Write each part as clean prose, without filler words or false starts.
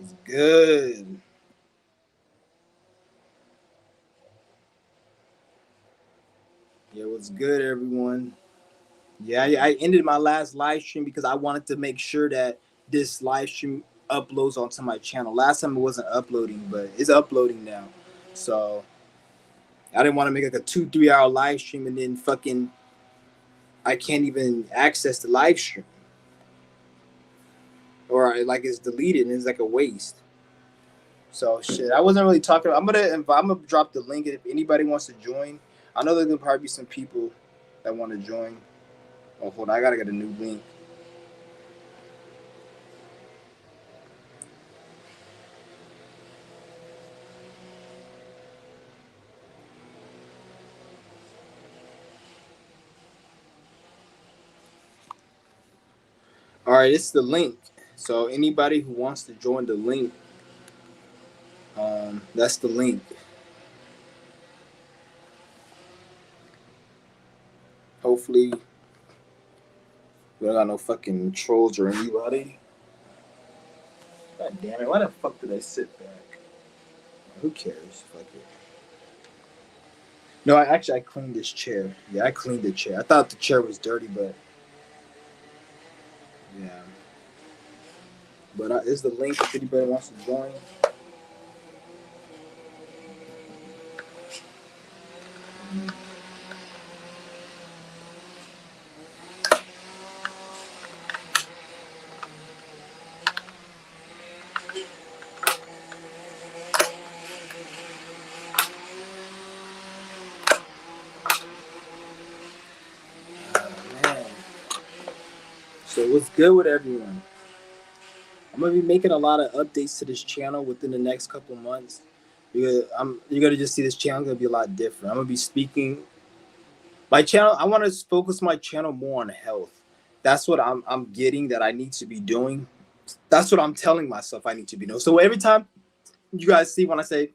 It's good. Yeah, what's good, everyone? Yeah, I ended my last live stream because I wanted to make sure that this live stream uploads onto my channel. Last time it wasn't uploading, but it's uploading now. So I didn't want to make like a 2-3 hour live stream and then fucking I can't even access the live stream or like it's deleted and it's like a waste. So shit, I wasn't really talking. I'm gonna drop the link if anybody wants to join. I know there's gonna probably be some people that want to join. Oh, hold on, I gotta get a new link. All right, it's the link. So anybody who wants to join the link, that's the link. Hopefully, we don't got no fucking trolls or anybody. God damn it! Why the fuck did I sit back? Who cares? Fuck it. No, I cleaned this chair. Yeah, I cleaned the chair. I thought the chair was dirty, but yeah. But is the link if anybody wants to join. Man. So what's good with everyone? I'm gonna be making a lot of updates to this channel within the next couple months. You're gonna just see this channel gonna be a lot different. I'm gonna be speaking my channel. I want to focus my channel more on health. That's what I'm getting that I need to be doing. That's what I'm telling myself I need to be doing. So every time you guys see when I say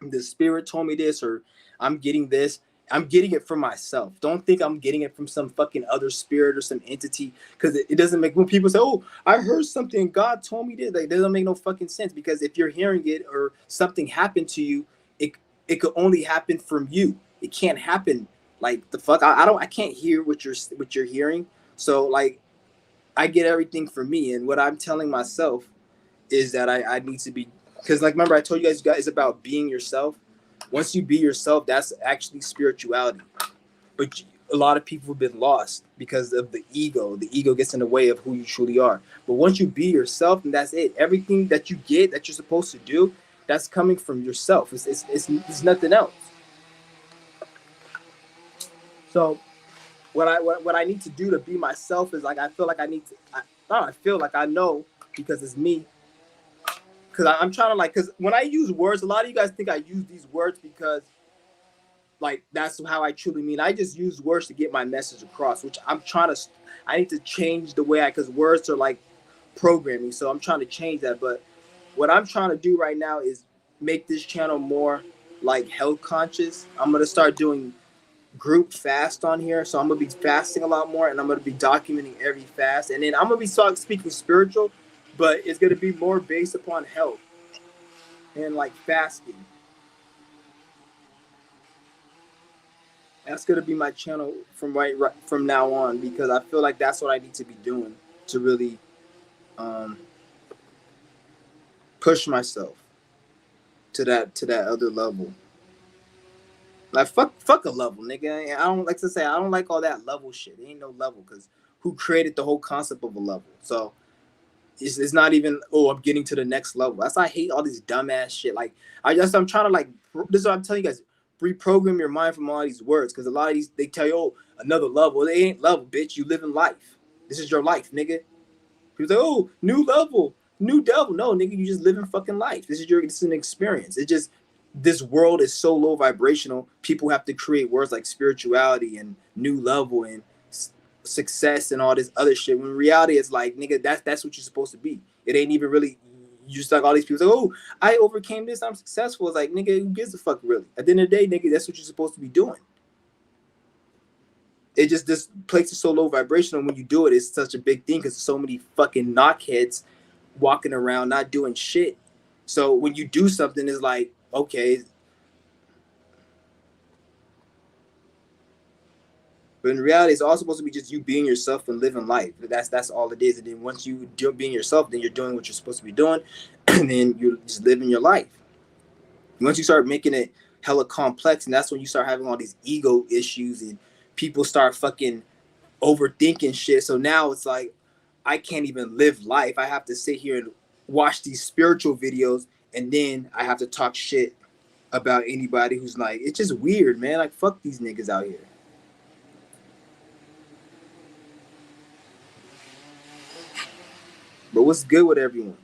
the spirit told me this or I'm getting this, I'm getting it from myself. Don't think I'm getting it from some fucking other spirit or some entity because it doesn't make when people say, "Oh, I heard something. God told me this." Like, it doesn't make no fucking sense because if you're hearing it or something happened to you, it it could only happen from you. It can't happen like the fuck. I can't hear what you're hearing. So like I get everything from me, and what I'm telling myself is that I need to be because like remember I told you guys it's about being yourself. Once you be yourself, that's actually spirituality. But a lot of people have been lost because of the ego. The ego gets in the way of who you truly are. But once you be yourself, and that's it. Everything that you get that you're supposed to do, that's coming from yourself. It's nothing else. So what I need to do to be myself is like I feel like I need to. I feel like I know because it's me because I'm trying to like because when I use words, a lot of you guys think I use these words because like that's how I truly mean. I just use words to get my message across, which I'm trying to. I need to change the way I because words are like programming, so I'm trying to change that. But what I'm trying to do right now is make this channel more like health conscious. I'm gonna start doing group fast on here, so I'm gonna be fasting a lot more, and I'm gonna be documenting every fast, and then I'm gonna be speaking spiritual, but it's gonna be more based upon health and like fasting. That's gonna be my channel from right from now on because I feel like that's what I need to be doing to really um, push myself to that other level. Like fuck a level, nigga. I don't like to say I don't like all that level shit. There ain't no level because who created the whole concept of a level? So it's not even I'm getting to the next level. That's why I hate all this dumbass shit. Like I'm trying to like this is what I'm telling you guys. Reprogram your mind from all these words because a lot of these they tell you another level. They ain't level, bitch. You live in life. This is your life, nigga. People say new level, new devil. No, nigga, you just live in fucking life. This is an experience. It's just this world is so low vibrational. People have to create words like spirituality and new level and success and all this other shit. When in reality, it's like, nigga, that's what you're supposed to be. It ain't even really. You just like all these people say, I overcame this. I'm successful. It's like, nigga, who gives a fuck really? At the end of the day, nigga, that's what you're supposed to be doing. It just this place is so low vibrational. When you do it, it's such a big thing because so many fucking knockheads walking around not doing shit. So when you do something, it's like, okay. But in reality, it's all supposed to be just you being yourself and living life. That's all it is. And then once you do being yourself, then you're doing what you're supposed to be doing, and then you're just living your life. Once you start making it hella complex, and that's when you start having all these ego issues, and people start fucking overthinking shit. So now it's like I can't even live life. I have to sit here and watch these spiritual videos, and then I have to talk shit about anybody who's like, it's just weird, man. Like, fuck these niggas out here. But what's good with everyone?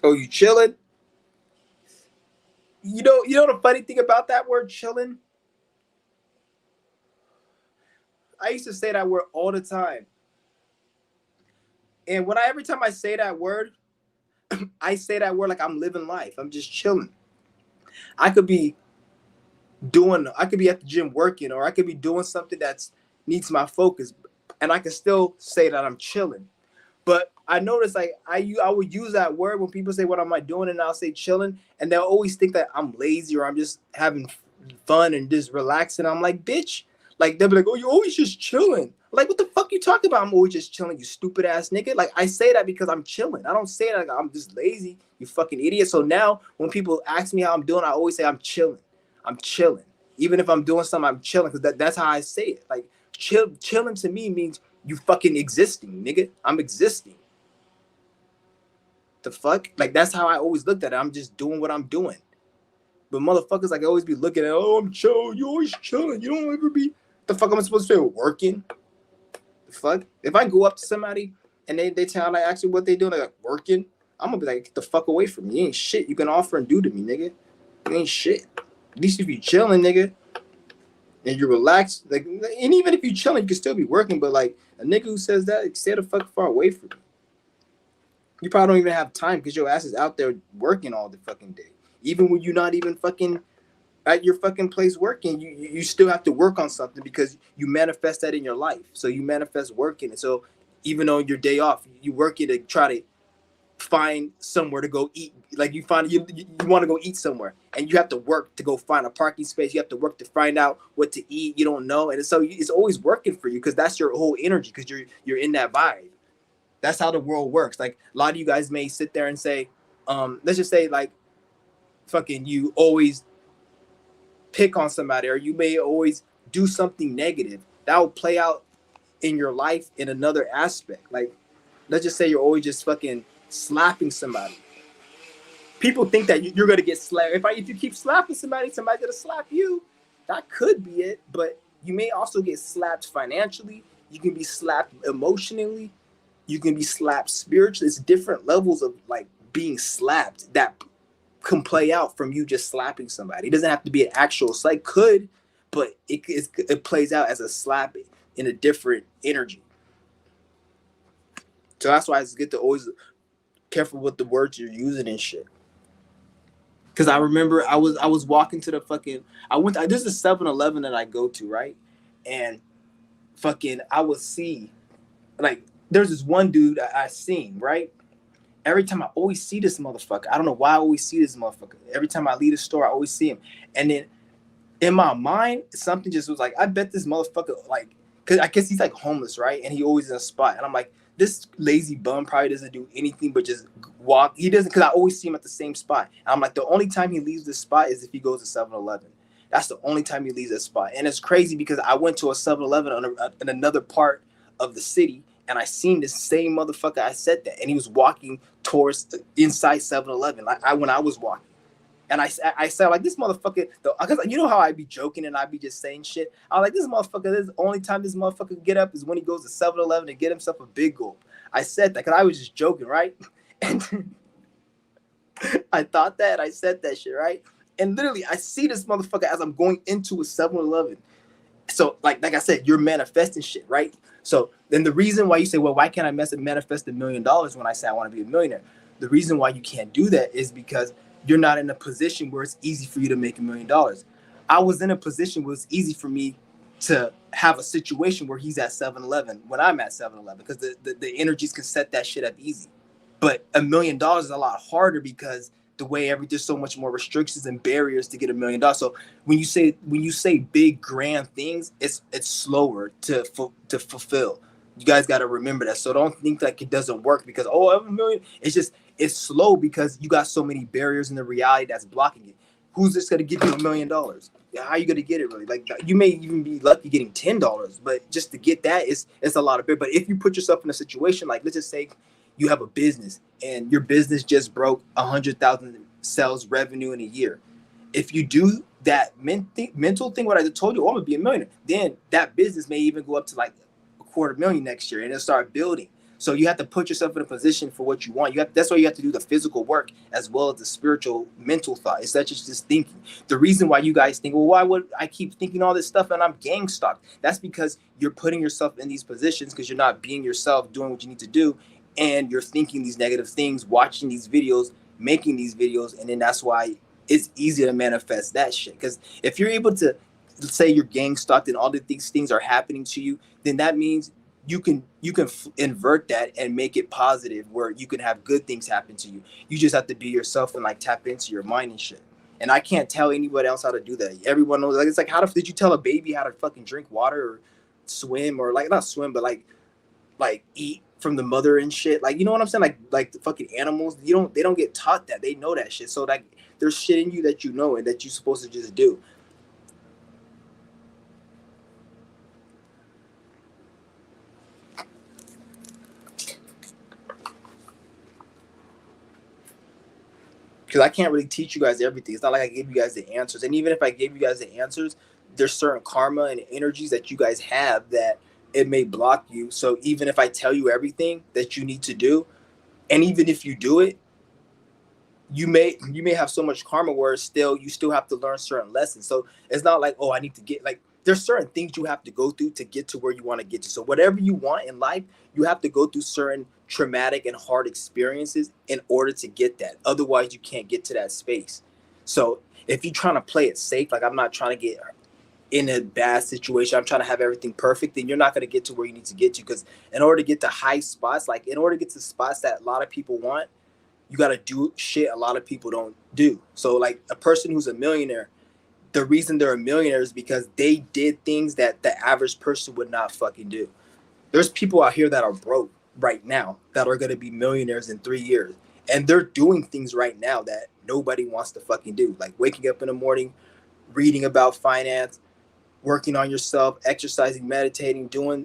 Oh, you chilling? You know the funny thing about that word chilling? I used to say that word all the time. And every time I say that word, I say that word like I'm living life. I'm just chilling. I could be I could be at the gym working, or I could be doing something that's needs my focus, and I can still say that I'm chilling. But I noticed like I would use that word when people say what am I doing, and I'll say chilling, and they'll always think that I'm lazy or I'm just having fun and just relaxing. I'm like, bitch, like they'll be like, oh, you always just chilling. Like, what the fuck you talking about? I'm always just chilling, you stupid ass nigga. Like, I say that because I'm chilling. I don't say that like I'm just lazy, you fucking idiot. So now when people ask me how I'm doing, I always say I'm chilling. I'm chilling. Even if I'm doing something, I'm chilling because that's how I say it. Like, chilling to me means you fucking existing, nigga. I'm existing. The fuck? Like, that's how I always looked at it. I'm just doing what I'm doing. But motherfuckers like always be looking at, oh, I'm chilling. You always chilling. You don't ever be. The fuck am I supposed to say? Working? The fuck? If I go up to somebody and they tell me actually what they doing, like working, I'm gonna be like, get the fuck away from me. You ain't shit you can offer and do to me, nigga. You ain't shit. At least if you chilling, nigga, and you're relaxed, like, and even if you chilling, you can still be working. But like a nigga who says that, stay the fuck far away from me. You probably don't even have time because your ass is out there working all the fucking day. Even when you're not even fucking at your fucking place working, you still have to work on something because you manifest that in your life. So you manifest working. And so even on your day off, you working to try to find somewhere to go eat. Like you want to go eat somewhere, and you have to work to go find a parking space. You have to work to find out what to eat. You don't know, and so it's always working for you because that's your whole energy because you're in that vibe. That's how the world works. Like a lot of you guys may sit there and say, let's just say like fucking you always pick on somebody, or you may always do something negative. That will play out in your life in another aspect. Like let's just say you're always just fucking slapping somebody. People think that you're gonna get slapped. If you keep slapping somebody, somebody's gonna slap you. That could be it, but you may also get slapped financially. You can be slapped emotionally. You can be slapped spiritually. It's different levels of like being slapped that can play out from you just slapping somebody. It doesn't have to be an actual slap. Could, but it plays out as a slap in a different energy. So that's why it's good to always careful with the words you're using and shit. Cause I remember I was walking to the fucking this is 7-Eleven that I go to, right? And fucking I would see like there's this one dude I seen, right? Every time I always see this motherfucker. I don't know why I always see this motherfucker. Every time I leave the store, I always see him. And then in my mind, something just was like, I bet this motherfucker, like, cause I guess he's like homeless, right? And he always in a spot. And I'm like, this lazy bum probably doesn't do anything but just walk. He doesn't, cause I always see him at the same spot. And I'm like, the only time he leaves this spot is if he goes to 7-Eleven. That's the only time he leaves that spot. And it's crazy because I went to a 7-Eleven in another part of the city, and I seen this same motherfucker. I said that, and he was walking towards inside 7-Eleven, like when I was walking. And I said like this motherfucker, because you know how I be joking and I be just saying shit. I was like this motherfucker. This the only time this motherfucker can get up is when he goes to 7-Eleven to get himself a big gulp. I said that because I was just joking, right? And I thought that I said that shit, right? And literally, I see this motherfucker as I'm going into a 7-Eleven. So, like I said, you're manifesting shit, right? So then the reason why you say, well, why can't I manifest $1 million when I say I want to be a millionaire? The reason why you can't do that is because you're not in a position where it's easy for you to make $1 million. I was in a position where it's easy for me to have a situation where he's at 7-Eleven when I'm at 7-Eleven because the energies can set that shit up easy. But $1 million is a lot harder because the way there's so much more restrictions and barriers to get $1 million. So when you say big grand things, it's slower to fulfill. You guys got to remember that. So don't think like it doesn't work because I have $1 million. It's slow because you got so many barriers in the reality that's blocking it. Who's just gonna give you $1 million? How are you gonna get it really? Like you may even be lucky getting $10, but just to get that it's a lot of bit. But if you put yourself in a situation like let's just say you have a business and your business just broke 100,000 sales revenue in a year. If you do that mental thing, what I told you, I'm gonna be a millionaire, then that business may even go up to like $250,000 next year and it'll start building. So you have to put yourself in a position for what you want. That's why you have to do the physical work as well as the spiritual mental thought. It's not just thinking. The reason why you guys think, well, why would I keep thinking all this stuff and I'm gang stalked? That's because you're putting yourself in these positions because you're not being yourself, doing what you need to do, and you're thinking these negative things, watching these videos, making these videos, and then that's why it's easy to manifest that shit. Because if you're able to say you're gang stalked and all of these things are happening to you, then that means you can invert that and make it positive where you can have good things happen to you. You just have to be yourself and like tap into your mind and shit. And I can't tell anybody else how to do that. Everyone knows. Like it's like did you tell a baby how to fucking drink water or swim or like not swim but like eat from the mother and shit? Like you know what I'm saying? Like the fucking animals, they don't get taught that. They know that shit. So like there's shit in you that you know and that you're supposed to just do. Because I can't really teach you guys everything. It's not like I gave you guys the answers. And even if I gave you guys the answers, there's certain karma and energies that you guys have that it may block you. So even if I tell you everything that you need to do, and even if you do it, you may have so much karma where you still have to learn certain lessons. So it's not like, oh, I need to get like there's certain things you have to go through to get to where you want to get to. So whatever you want in life, you have to go through certain traumatic and hard experiences in order to get that. Otherwise, you can't get to that space. So if you're trying to play it safe, like I'm not trying to get in a bad situation, I'm trying to have everything perfect, then you're not going to get to where you need to get to. Because in order to get to high spots, like in order to get to spots that a lot of people want, you got to do shit a lot of people don't do. So like a person who's a millionaire, the reason they're a millionaire is because they did things that the average person would not fucking do. There's people out here that are broke right now that are going to be millionaires in 3 years. And they're doing things right now that nobody wants to fucking do. Like waking up in the morning, reading about finance, working on yourself, exercising, meditating, doing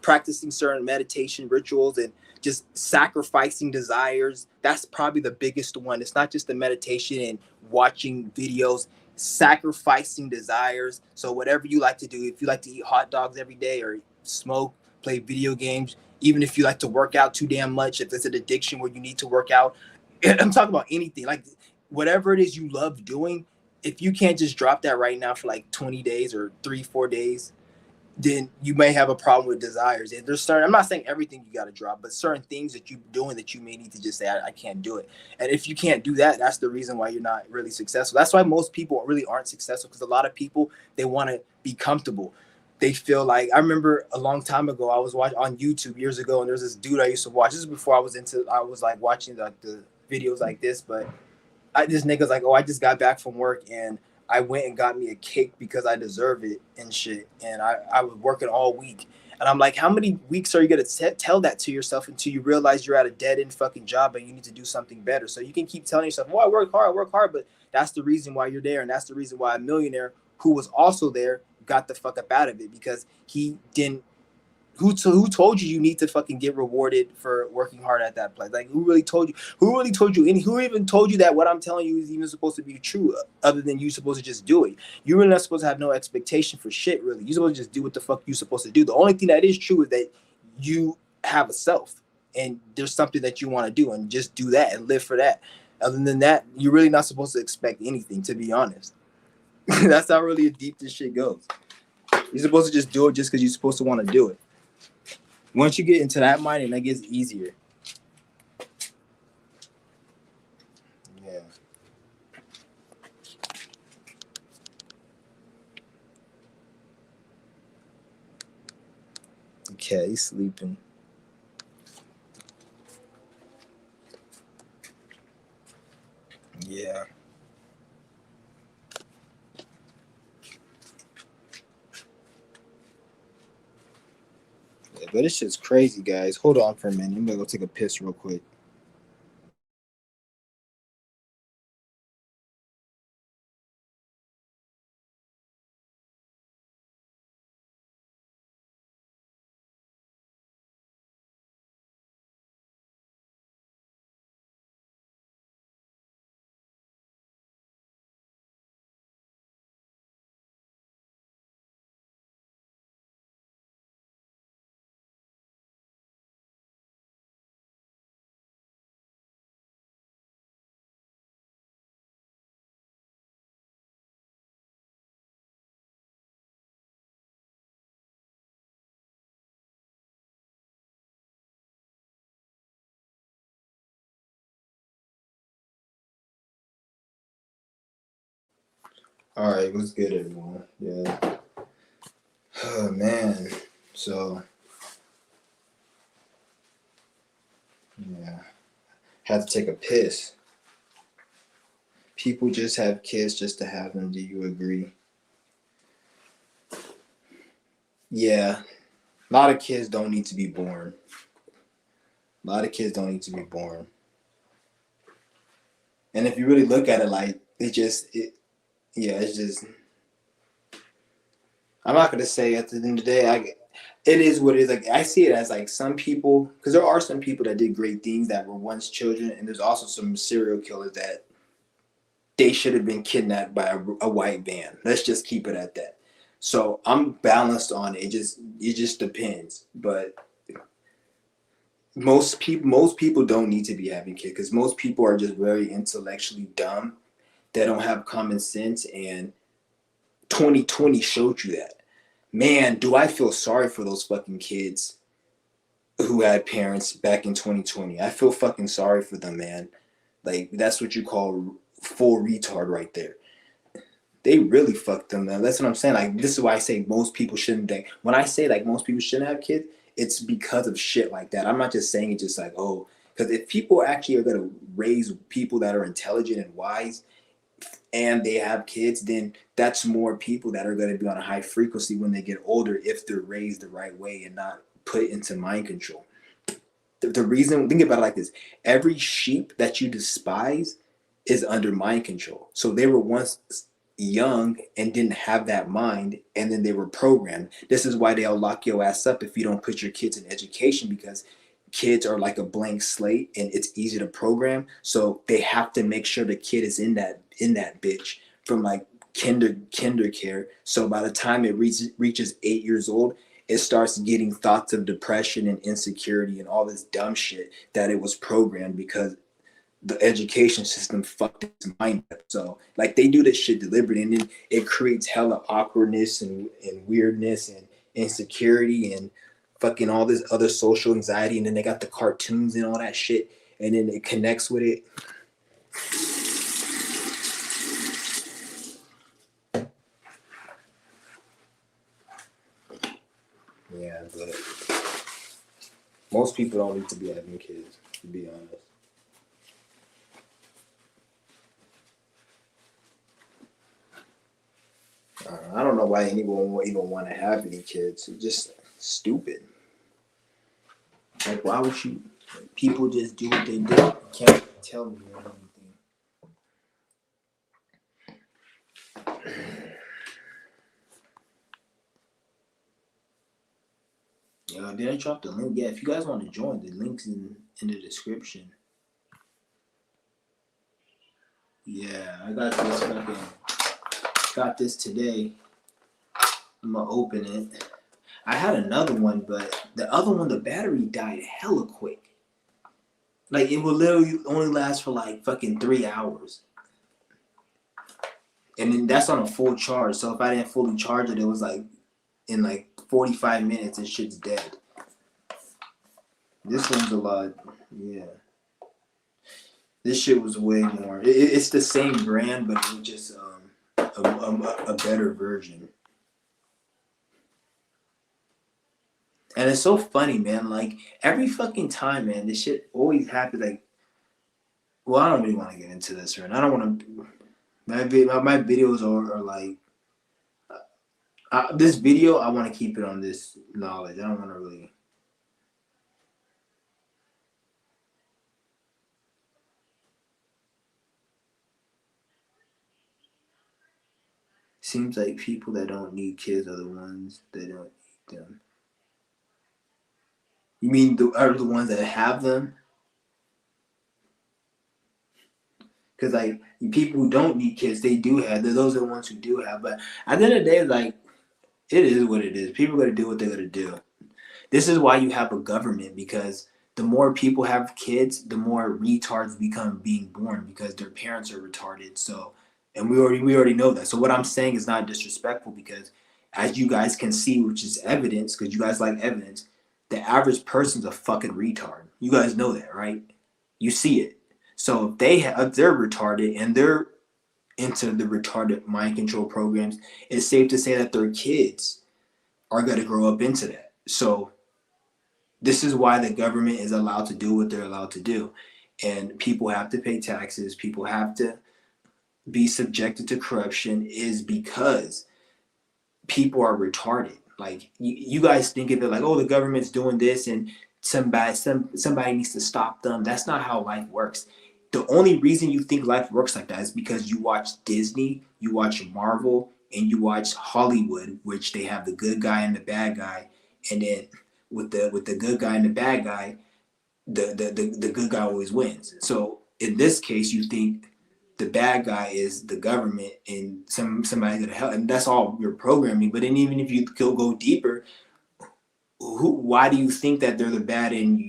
practicing certain meditation rituals and just sacrificing desires. That's probably the biggest one. It's not just the meditation and watching videos, sacrificing desires. So whatever you like to do, if you like to eat hot dogs every day or smoke, play video games, even if you like to work out too damn much, if it's an addiction where you need to work out, I'm talking about anything, like whatever it is you love doing, if you can't just drop that right now for like 20 days or 3-4 days, then you may have a problem with desires. And there's certain, I'm not saying everything you got to drop, but certain things that you're doing that you may need to just say, I can't do it. And if you can't do that, that's the reason why you're not really successful. That's why most people really aren't successful, because a lot of people, they want to be comfortable. They feel like, I remember a long time ago, I was watching on YouTube years ago, and there's this dude I used to watch. This is before I was like watching like the videos like this, but this nigga's like, oh, I just got back from work and I went and got me a cake because I deserve it and shit. And I was working all week. And I'm like, how many weeks are you going to tell that to yourself until you realize you're at a dead end fucking job and you need to do something better? So you can keep telling yourself, well, I work hard. But that's the reason why you're there. And that's the reason why a millionaire who was also there got the fuck up out of it, because he who told you need to fucking get rewarded for working hard at that place? Like, who really told you? Who really told you? And who even told you that what I'm telling you is even supposed to be true? Other than you supposed to just do it. You're really not supposed to have no expectation for shit. Really, you're supposed to just do what the fuck you're supposed to do. The only thing that is true is that you have a self, and there's something that you want to do, and just do that and live for that. Other than that, you're really not supposed to expect anything. To be honest, that's how really deep this shit goes. You're supposed to just do it just because you're supposed to want to do it. Once you get into that mind, and that gets easier. Yeah. Okay, he's sleeping. Yeah. Yeah, but it's just crazy, guys. Hold on for a minute. I'm gonna go take a piss real quick. All right, what's good, everyone? Yeah. Oh man. So yeah, had to take a piss. People just have kids just to have them. Do you agree? Yeah. A lot of kids don't need to be born. A lot of kids don't need to be born. And if you really look at it, like yeah, it's just. I'm not gonna say at the end of the day, it is what it is. Like I see it as like some people, because there are some people that did great things that were once children, and there's also some serial killers that they should have been kidnapped by a white van. Let's just keep it at that. So I'm balanced on it. It just depends. But most people don't need to be having kids because most people are just very intellectually dumb. They don't have common sense, and 2020 showed you that. Man, do I feel sorry for those fucking kids who had parents back in 2020. I feel fucking sorry for them, man. Like that's what you call full retard right there. They really fucked them. Man. That's what I'm saying. Like this is why I say most people shouldn't think. When I say like most people shouldn't have kids, it's because of shit like that. I'm not just saying it just like oh, because if people actually are gonna raise people that are intelligent and wise, and they have kids, then that's more people that are gonna be on a high frequency when they get older if they're raised the right way and not put into mind control. The reason, think about it like this: every sheep that you despise is under mind control. So they were once young and didn't have that mind, and then they were programmed. This is why they'll lock your ass up if you don't put your kids in education, because kids are like a blank slate and it's easy to program. So they have to make sure the kid is in that bitch from like kinder care. So by the time it reaches 8 years old, it starts getting thoughts of depression and insecurity and all this dumb shit that it was programmed because the education system fucked its mind up. So like they do this shit deliberately, and then it creates hella awkwardness and weirdness and insecurity and fucking all this other social anxiety. And then they got the cartoons and all that shit, and then it connects with it. Yeah, but most people don't need to be having kids, to be honest. I don't know why anyone would even want to have any kids. It's just stupid. Like, why would you? People just do what they do. You can't tell me anything. Yo, did I drop the link? Yeah, if you guys want to join, the link's in the description. Yeah, I got this today. I'm gonna open it. I had another one, but the other one, the battery died hella quick. Like it would literally only last for like fucking 3 hours. And then that's on a full charge. So if I didn't fully charge it, it was like in like 45 minutes and shit's dead. This one's a lot, yeah. This shit was way more. It's the same brand, but it was just a better version. And it's so funny, man. Like every fucking time, man, this shit always happens. Like, well, I don't really want to get into this, right? I don't want to. My videos are like this video. I want to keep it on this knowledge. I don't want to really. Seems like people that don't need kids are the ones that don't need them. You mean are the ones that have them? Because like people who don't need kids, they do have. Those are the ones who do have. But at the end of the day, like it is what it is. People got to do what they got to do. This is why you have a government, because the more people have kids, the more retards become being born because their parents are retarded. So, and we already know that. So what I'm saying is not disrespectful because, as you guys can see, which is evidence, because you guys like evidence, the average person's a fucking retard. You guys know that, right? You see it. So if they're retarded and they're into the retarded mind control programs, it's safe to say that their kids are going to grow up into that. So this is why the government is allowed to do what they're allowed to do. And people have to pay taxes, people have to be subjected to corruption, is because people are retarded. Like you guys think of it like, oh, the government's doing this and somebody needs to stop them. That's not how life works. The only reason you think life works like that is because you watch Disney, you watch Marvel, and you watch Hollywood, which they have the good guy and the bad guy, and then with the good guy and the bad guy, the good guy always wins. So in this case, you think the bad guy is the government and somebody's gonna help, and that's all your programming. But then even if you go deeper, why do you think that they're the bad and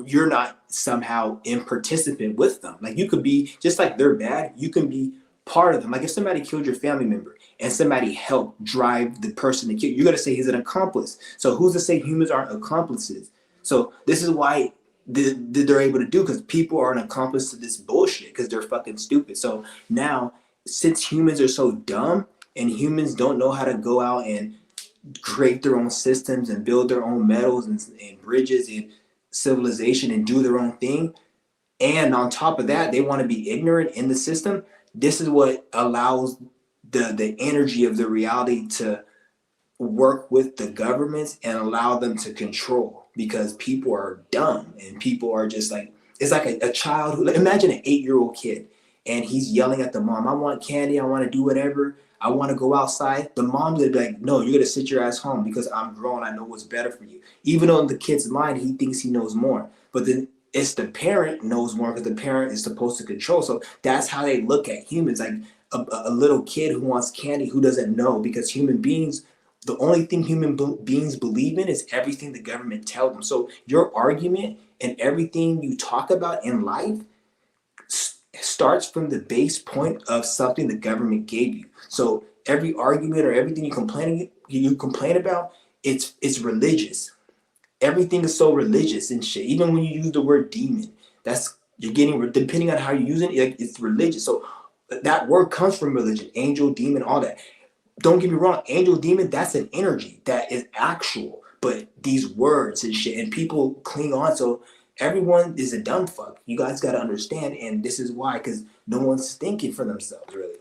you're not somehow in participant with them? Like you could be just like they're bad, you can be part of them. Like if somebody killed your family member and somebody helped drive the person to kill, you're gonna say he's an accomplice. So who's to say humans aren't accomplices? So this is why they're able to do, because people are an accomplice to this bullshit because they're fucking stupid. So now, since humans are so dumb and humans don't know how to go out and create their own systems and build their own metals and bridges and civilization and do their own thing, and on top of that they want to be ignorant in the system, this is what allows the energy of the reality to work with the governments and allow them to control, because people are dumb and people are just like, it's like a child who, imagine an 8-year-old kid and he's yelling at the mom, I want candy, I want to do whatever, I want to go outside. The mom's gonna be like, no, you're gonna sit your ass home because I'm grown, I know what's better for you. Even though in the kid's mind he thinks he knows more, but then it's the parent knows more because the parent is supposed to control. So that's how they look at humans, like a little kid who wants candy, who doesn't know, because human beings, the only thing human beings believe in is everything the government tells them. So your argument and everything you talk about in life starts from the base point of something the government gave you. So every argument or everything you complain about, it's religious. Everything is so religious and shit. Even when you use the word demon, that's, you're getting, depending on how you use it, it's religious. So that word comes from religion, angel, demon, all that. Don't get me wrong, angel, demon, that's an energy that is actual. But these words and shit, and people cling on. So everyone is a dumb fuck. You guys got to understand, and this is why, because no one's thinking for themselves, really.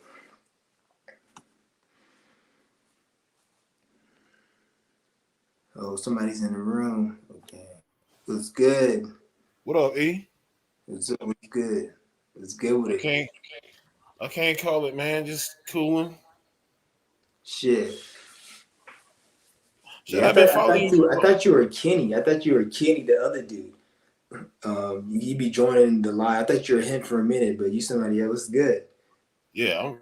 Oh, somebody's in the room. Okay. What's good? What up, E? What's up? What's good? What's good with I it? can't I can't call it, man. Just cooling. Shit. Shit, Yeah, I've been following you for I thought you were Kenny. I thought you were Kenny, the other dude. You be joining the line. I thought you were him for a minute, but you somebody else. Good. yeah.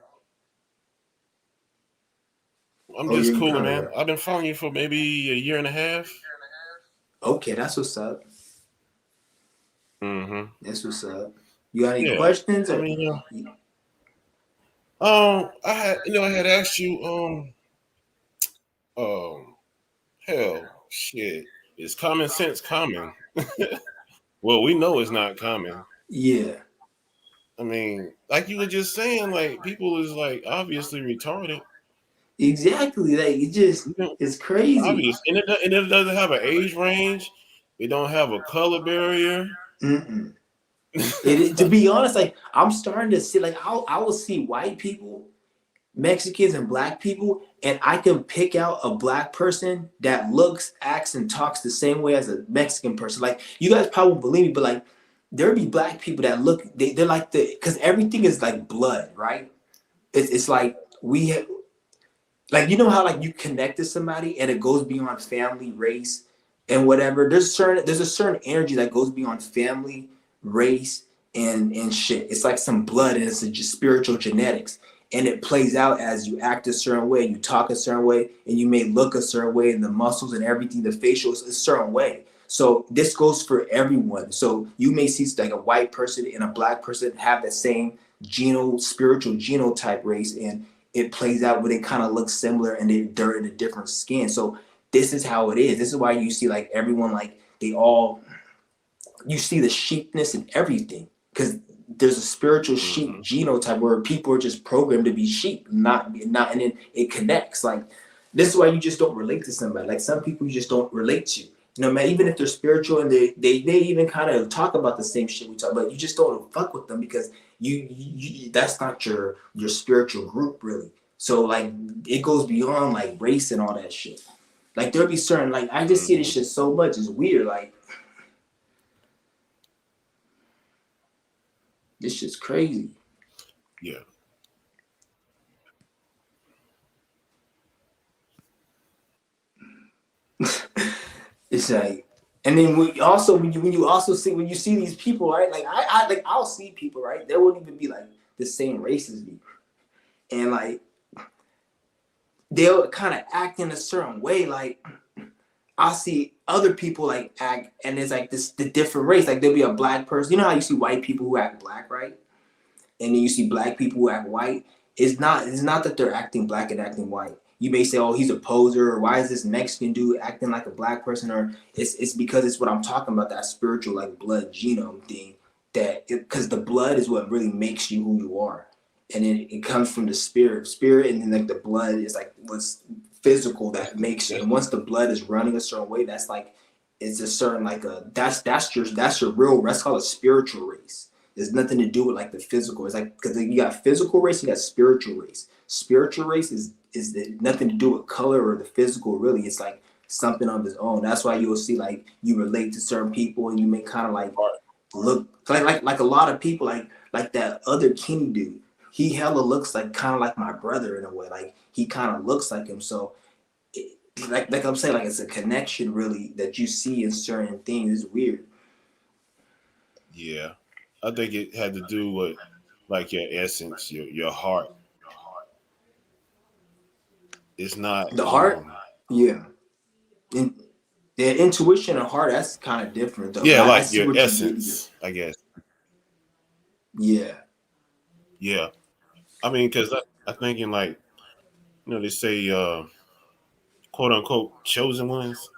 I'm Oh, just you're cooling, kind of man. right. I've been following you for maybe a year and a half. Okay, that's what's up. Mm-hmm. That's what's up. You got any Yeah. questions? I Or mean, I had asked you, um, hell, shit, is common sense common? Well, we know it's not common. yeah, I mean, like you were just saying, like people is like obviously retarded. exactly. Like it just You know, it's crazy. obvious, and it doesn't have an age range. It don't have a color barrier. Mm-mm. To be honest, like I'm starting to see, like I will see white people, Mexicans, and black people, and I can pick out a black person that looks, acts, and talks the same way as a Mexican person. Like you guys probably won't believe me, but like there be black people that look, they're like because everything is like blood, right? It's like like you know how like you connect to somebody and it goes beyond family, race, and whatever. There's a certain energy that goes beyond family, race, and shit. It's like some blood and it's just spiritual genetics. And it plays out as you act a certain way, you talk a certain way, and you may look a certain way, and the muscles and everything, the facial is a certain way. So this goes for everyone. So you may see like a white person and a black person have the same spiritual genotype race, and it plays out where they kind of look similar and they're in a different skin. So this is how it is. This is why you see like everyone like you see the sheepness in everything because there's a spiritual sheep Mm-hmm. genotype where people are just programmed to be sheep, not, and then it connects. Like this is why you just don't relate to somebody. Like some people you just don't relate to. You know, man, even if they're spiritual and they even kind of talk about the same shit we talk about, you just don't fuck with them because that's not your spiritual group really. So like it goes beyond like race and all that shit. Like there'll be certain like I just see this Mm-hmm. shit so much. It's weird. Like this shit's crazy. Yeah. It's like, and then when you also see when you see these people, right? Like I like I'll see people, right? They wouldn't even be like the same race as me, and like they'll kind of act in a certain way. Like I'll see other people like act, and it's like the different race. Like there'll be a black person. You know how you see white people who act black, right? And then you see black people who act white. It's not that they're acting black and acting white. You may say, "Oh, he's a poser," or "Why is this Mexican dude acting like a black person?" Or it's because it's what I'm talking about, that spiritual like blood genome thing. Because the blood is what really makes you who you are, and it comes from the spirit, and then like the blood is like what's physical that makes you. That's And once the blood is running a certain way, that's like it's a certain like a that's your real. That's called a spiritual race. There's nothing to do with like the physical. It's like because you got physical race, you got spiritual race. Spiritual race is nothing to do with color or the physical. Really, it's like something of its own. That's why you'll see like you relate to certain people, and you may kind of like part. look like a lot of people like that other Kenny dude. He hella looks like kind of like my brother in a way. Like he kind of looks like him. So it, like I'm saying, like it's a connection really that you see in certain things. It's weird. Yeah. I think it had to do with like your essence, your heart. It's not The heart, yeah. And the intuition and heart, that's kind of different though. But yeah, I like see your what you're getting at. essence, I guess. Yeah. Yeah. I mean, because I thinking like, they say quote unquote chosen ones.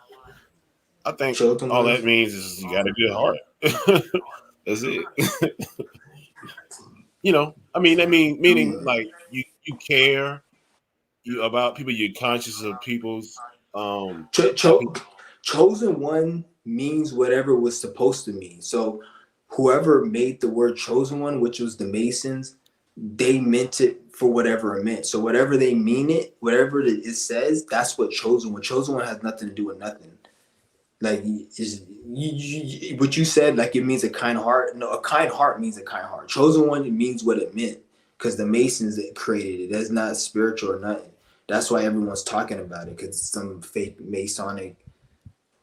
I think Chosen all that ones. means is you got a good heart. That's it. Meaning Yeah. like you care you about people, you're conscious of people's Cho- how cho- people. chosen one means whatever it was supposed to mean. So whoever made the word chosen one, which was the Masons, they meant it for whatever it meant. So whatever they mean it, whatever it says, that's what chosen one. Chosen one has nothing to do with nothing. Like what you said, like it means a kind heart. No, a kind heart means a kind heart. Chosen one, it means what it meant because the Masons that created it. That's not spiritual or nothing. That's why everyone's talking about it, because it's some fake Masonic.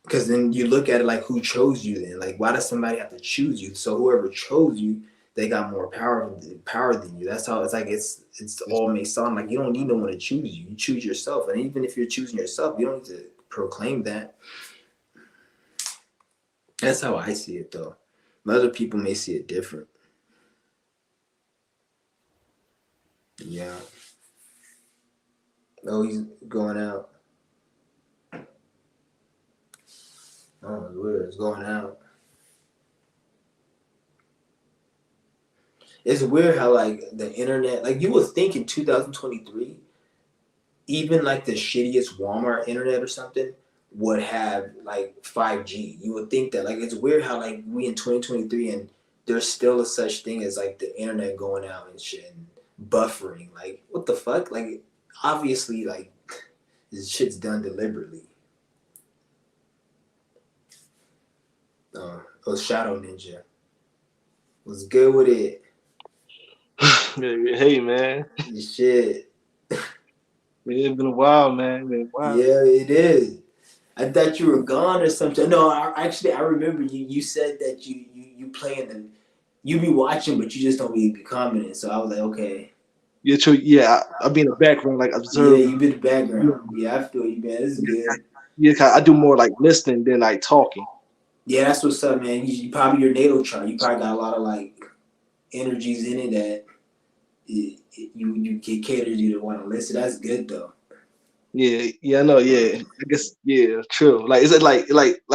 Because then you look at it like, who chose you then? Like, why does somebody have to choose you? So whoever chose you, they got more power than you. That's how it's like. It's all Mason. Like, you don't need no one to choose you. You choose yourself. And even if you're choosing yourself, you don't need to proclaim that. That's how I see it, though. Other people may see it different. Yeah. Oh, he's going out. Oh, it's weird. It's going out. It's weird how, like, the internet, like, you would think in 2023, even like the shittiest Walmart internet or something would have like 5G. You would think that. Like, it's weird how, like, we in 2023 and there's still a such thing as like the internet going out and shit and buffering. Like, what the fuck? Like, obviously, like, this shit's done deliberately. Oh, Shadow Ninja. What's good with it? Hey, man. Shit. It's been a while, man. Yeah, it is. I thought you were gone or something. No, actually, I remember you said that you play in the, you be watching, but you just don't be commenting. So I was like, okay. Yeah, true. Yeah, I'll be in the background, like observing. Yeah, you be in the background. Yeah, I feel you, man. This is good. Yeah, I do more like listening than like talking. Yeah, that's what's up, man. You probably your natal chart. You probably got a lot of like energies in it that you get catered you to want to listen. That's good though. Yeah, I know. Yeah, I guess. Yeah, true. Like, is it like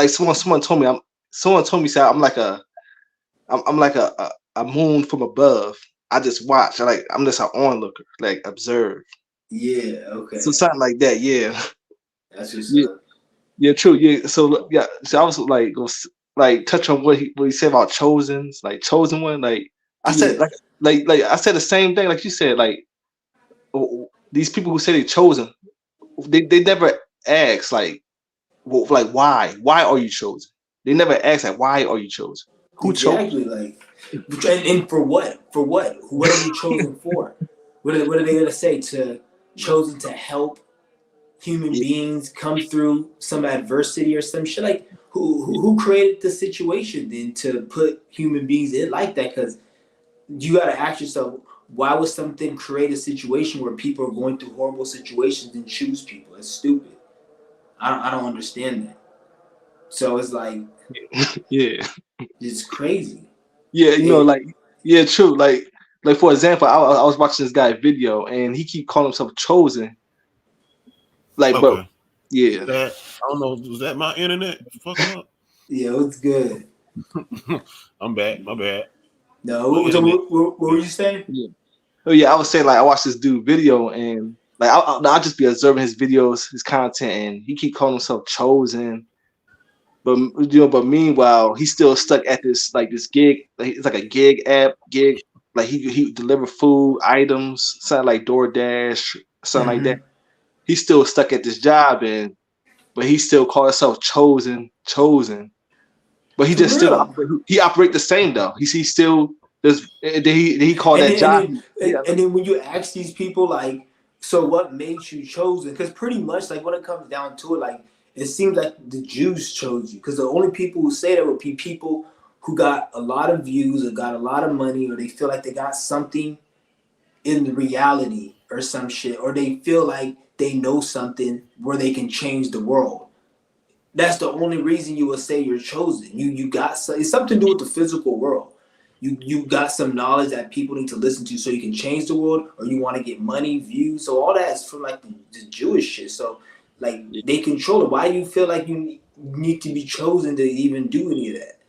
someone told me say I'm like I'm like a moon from above. I just watch. I'm just an onlooker, like observe. Yeah. Okay. So something like that. Yeah. That's what's Yeah. up. Yeah, true. Yeah. So yeah. So I was like touch on what he said about Chosen's, like Chosen One. Like I said, Yeah. like I said the same thing. Like you said, like these people who say they chosen, they never ask like why are you chosen? They never ask like why are you chosen? Who chose? Exactly. Like, and for what? For what? What are you chosen for? What are they gonna say? Chosen to help human beings come through some adversity or some shit. Like, who created the situation then to put human beings in like that? Because you got to ask yourself, why would something create a situation where people are going through horrible situations and choose people? It's stupid. I don't understand that. So it's like, Yeah. it's crazy. Yeah, It, like yeah, true. Like for example, I was watching this guy video and he keep calling himself chosen. Like, but Okay. yeah. That I don't know. Was that my internet fucking up? yeah, it's good. I'm back. My bad. No, so what were you saying? Yeah. Oh yeah, I was saying like I watched this dude video and like I'll just be observing his videos, his content, and he keep calling himself chosen. But but meanwhile, he's still stuck at this gig. Like, it's like a gig. Like he deliver food items, something like DoorDash, something like that. He's still stuck at this job, but he still call himself chosen. But he For just real? he operate the same though. He still does. He call that job. And then when you ask these people, like, so what made you chosen? Because pretty much, like, when it comes down to it, like, it seems like the Jews chose you. Because the only people who say that would be people who got a lot of views or got a lot of money, or they feel like they got something in the reality or some shit, or they feel like they know something where they can change the world. That's the only reason you will say you're chosen. You got it's something to do with the physical world. You got some knowledge that people need to listen to so you can change the world, or you want to get money, views. So all that is from like the Jewish shit. So like they control it. Why do you feel like you need to be chosen to even do any of that?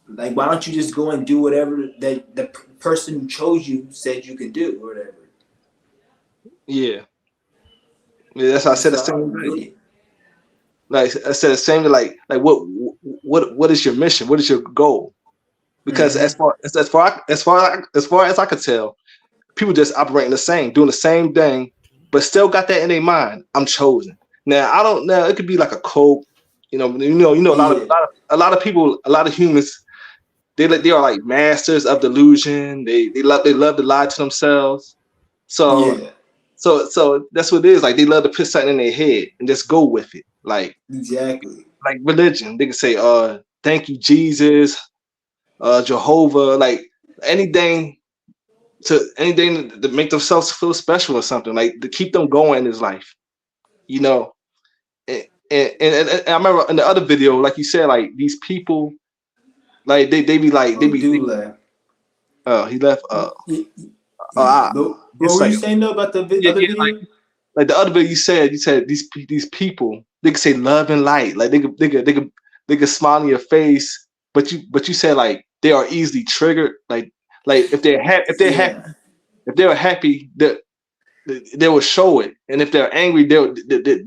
Like, why don't you just go and do whatever that the person who chose you said you can do or whatever? Yeah, that's how I said the So I same don't thing. get it. Like I said the same thing. Like what is your mission? What is your goal? Because as far as I could tell, people just operating the same, doing the same thing, but still got that in their mind. I'm chosen. Now I don't know. It could be like a cult. Yeah. A lot of people, a lot of humans. They are like masters of delusion. They love to lie to themselves. So Yeah. So that's what it is. Like they love to put something in their head and just go with it. Exactly. Like religion, they can say, thank you, Jesus, Jehovah, like anything to make themselves feel special or something, like to keep them going in this life, you know. And I remember in the other video, like you said, like these people, like they be like Oh, Dula. he left Yeah. But what it's were you like saying though about the yeah, other yeah, video? like the other video you said these people, they could say love and light, like they could smile in your face, but you said like they are easily triggered, like if they're Yeah. if they're happy, they will show it, and if they're angry, they're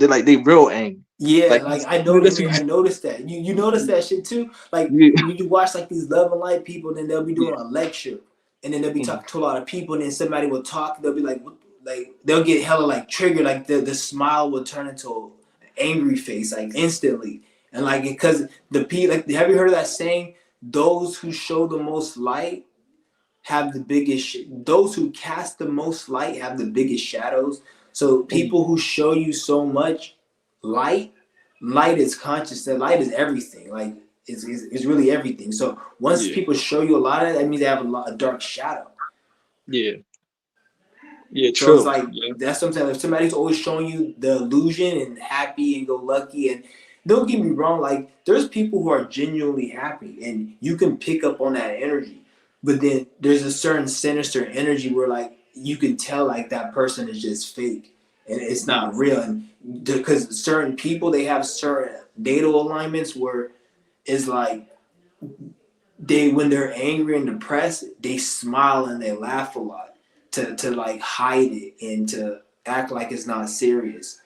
like they real angry. Yeah, Like like I that's noticed, what I noticed that. You noticed that shit too. Like you, when you watch like these love and light people, then they'll be yeah, doing a lecture, and then they'll be mhm, talking to a lot of people, and then somebody will talk. They'll be like, like they'll get hella like triggered. Like the smile will turn into an angry face like instantly, and like because the like have you heard of that saying? Those who show the most light have the biggest. Those who cast the most light have the biggest shadows. So mhm, people who show you so much light, light is conscious. That light is everything. Like is really everything. So once yeah, people show you a lot of that means they have a dark shadow. yeah, yeah, So it's true, like yeah, that's something. If somebody's always showing you the illusion and happy and go lucky, and don't get me wrong, like there's people who are genuinely happy, and you can pick up on that energy. But then there's a certain sinister energy where like you can tell like that person is just fake and it's yeah, not real. And because certain people they have certain data alignments where it's like they when they're angry and depressed, they smile and they laugh a lot to like hide it and to act like it's not serious.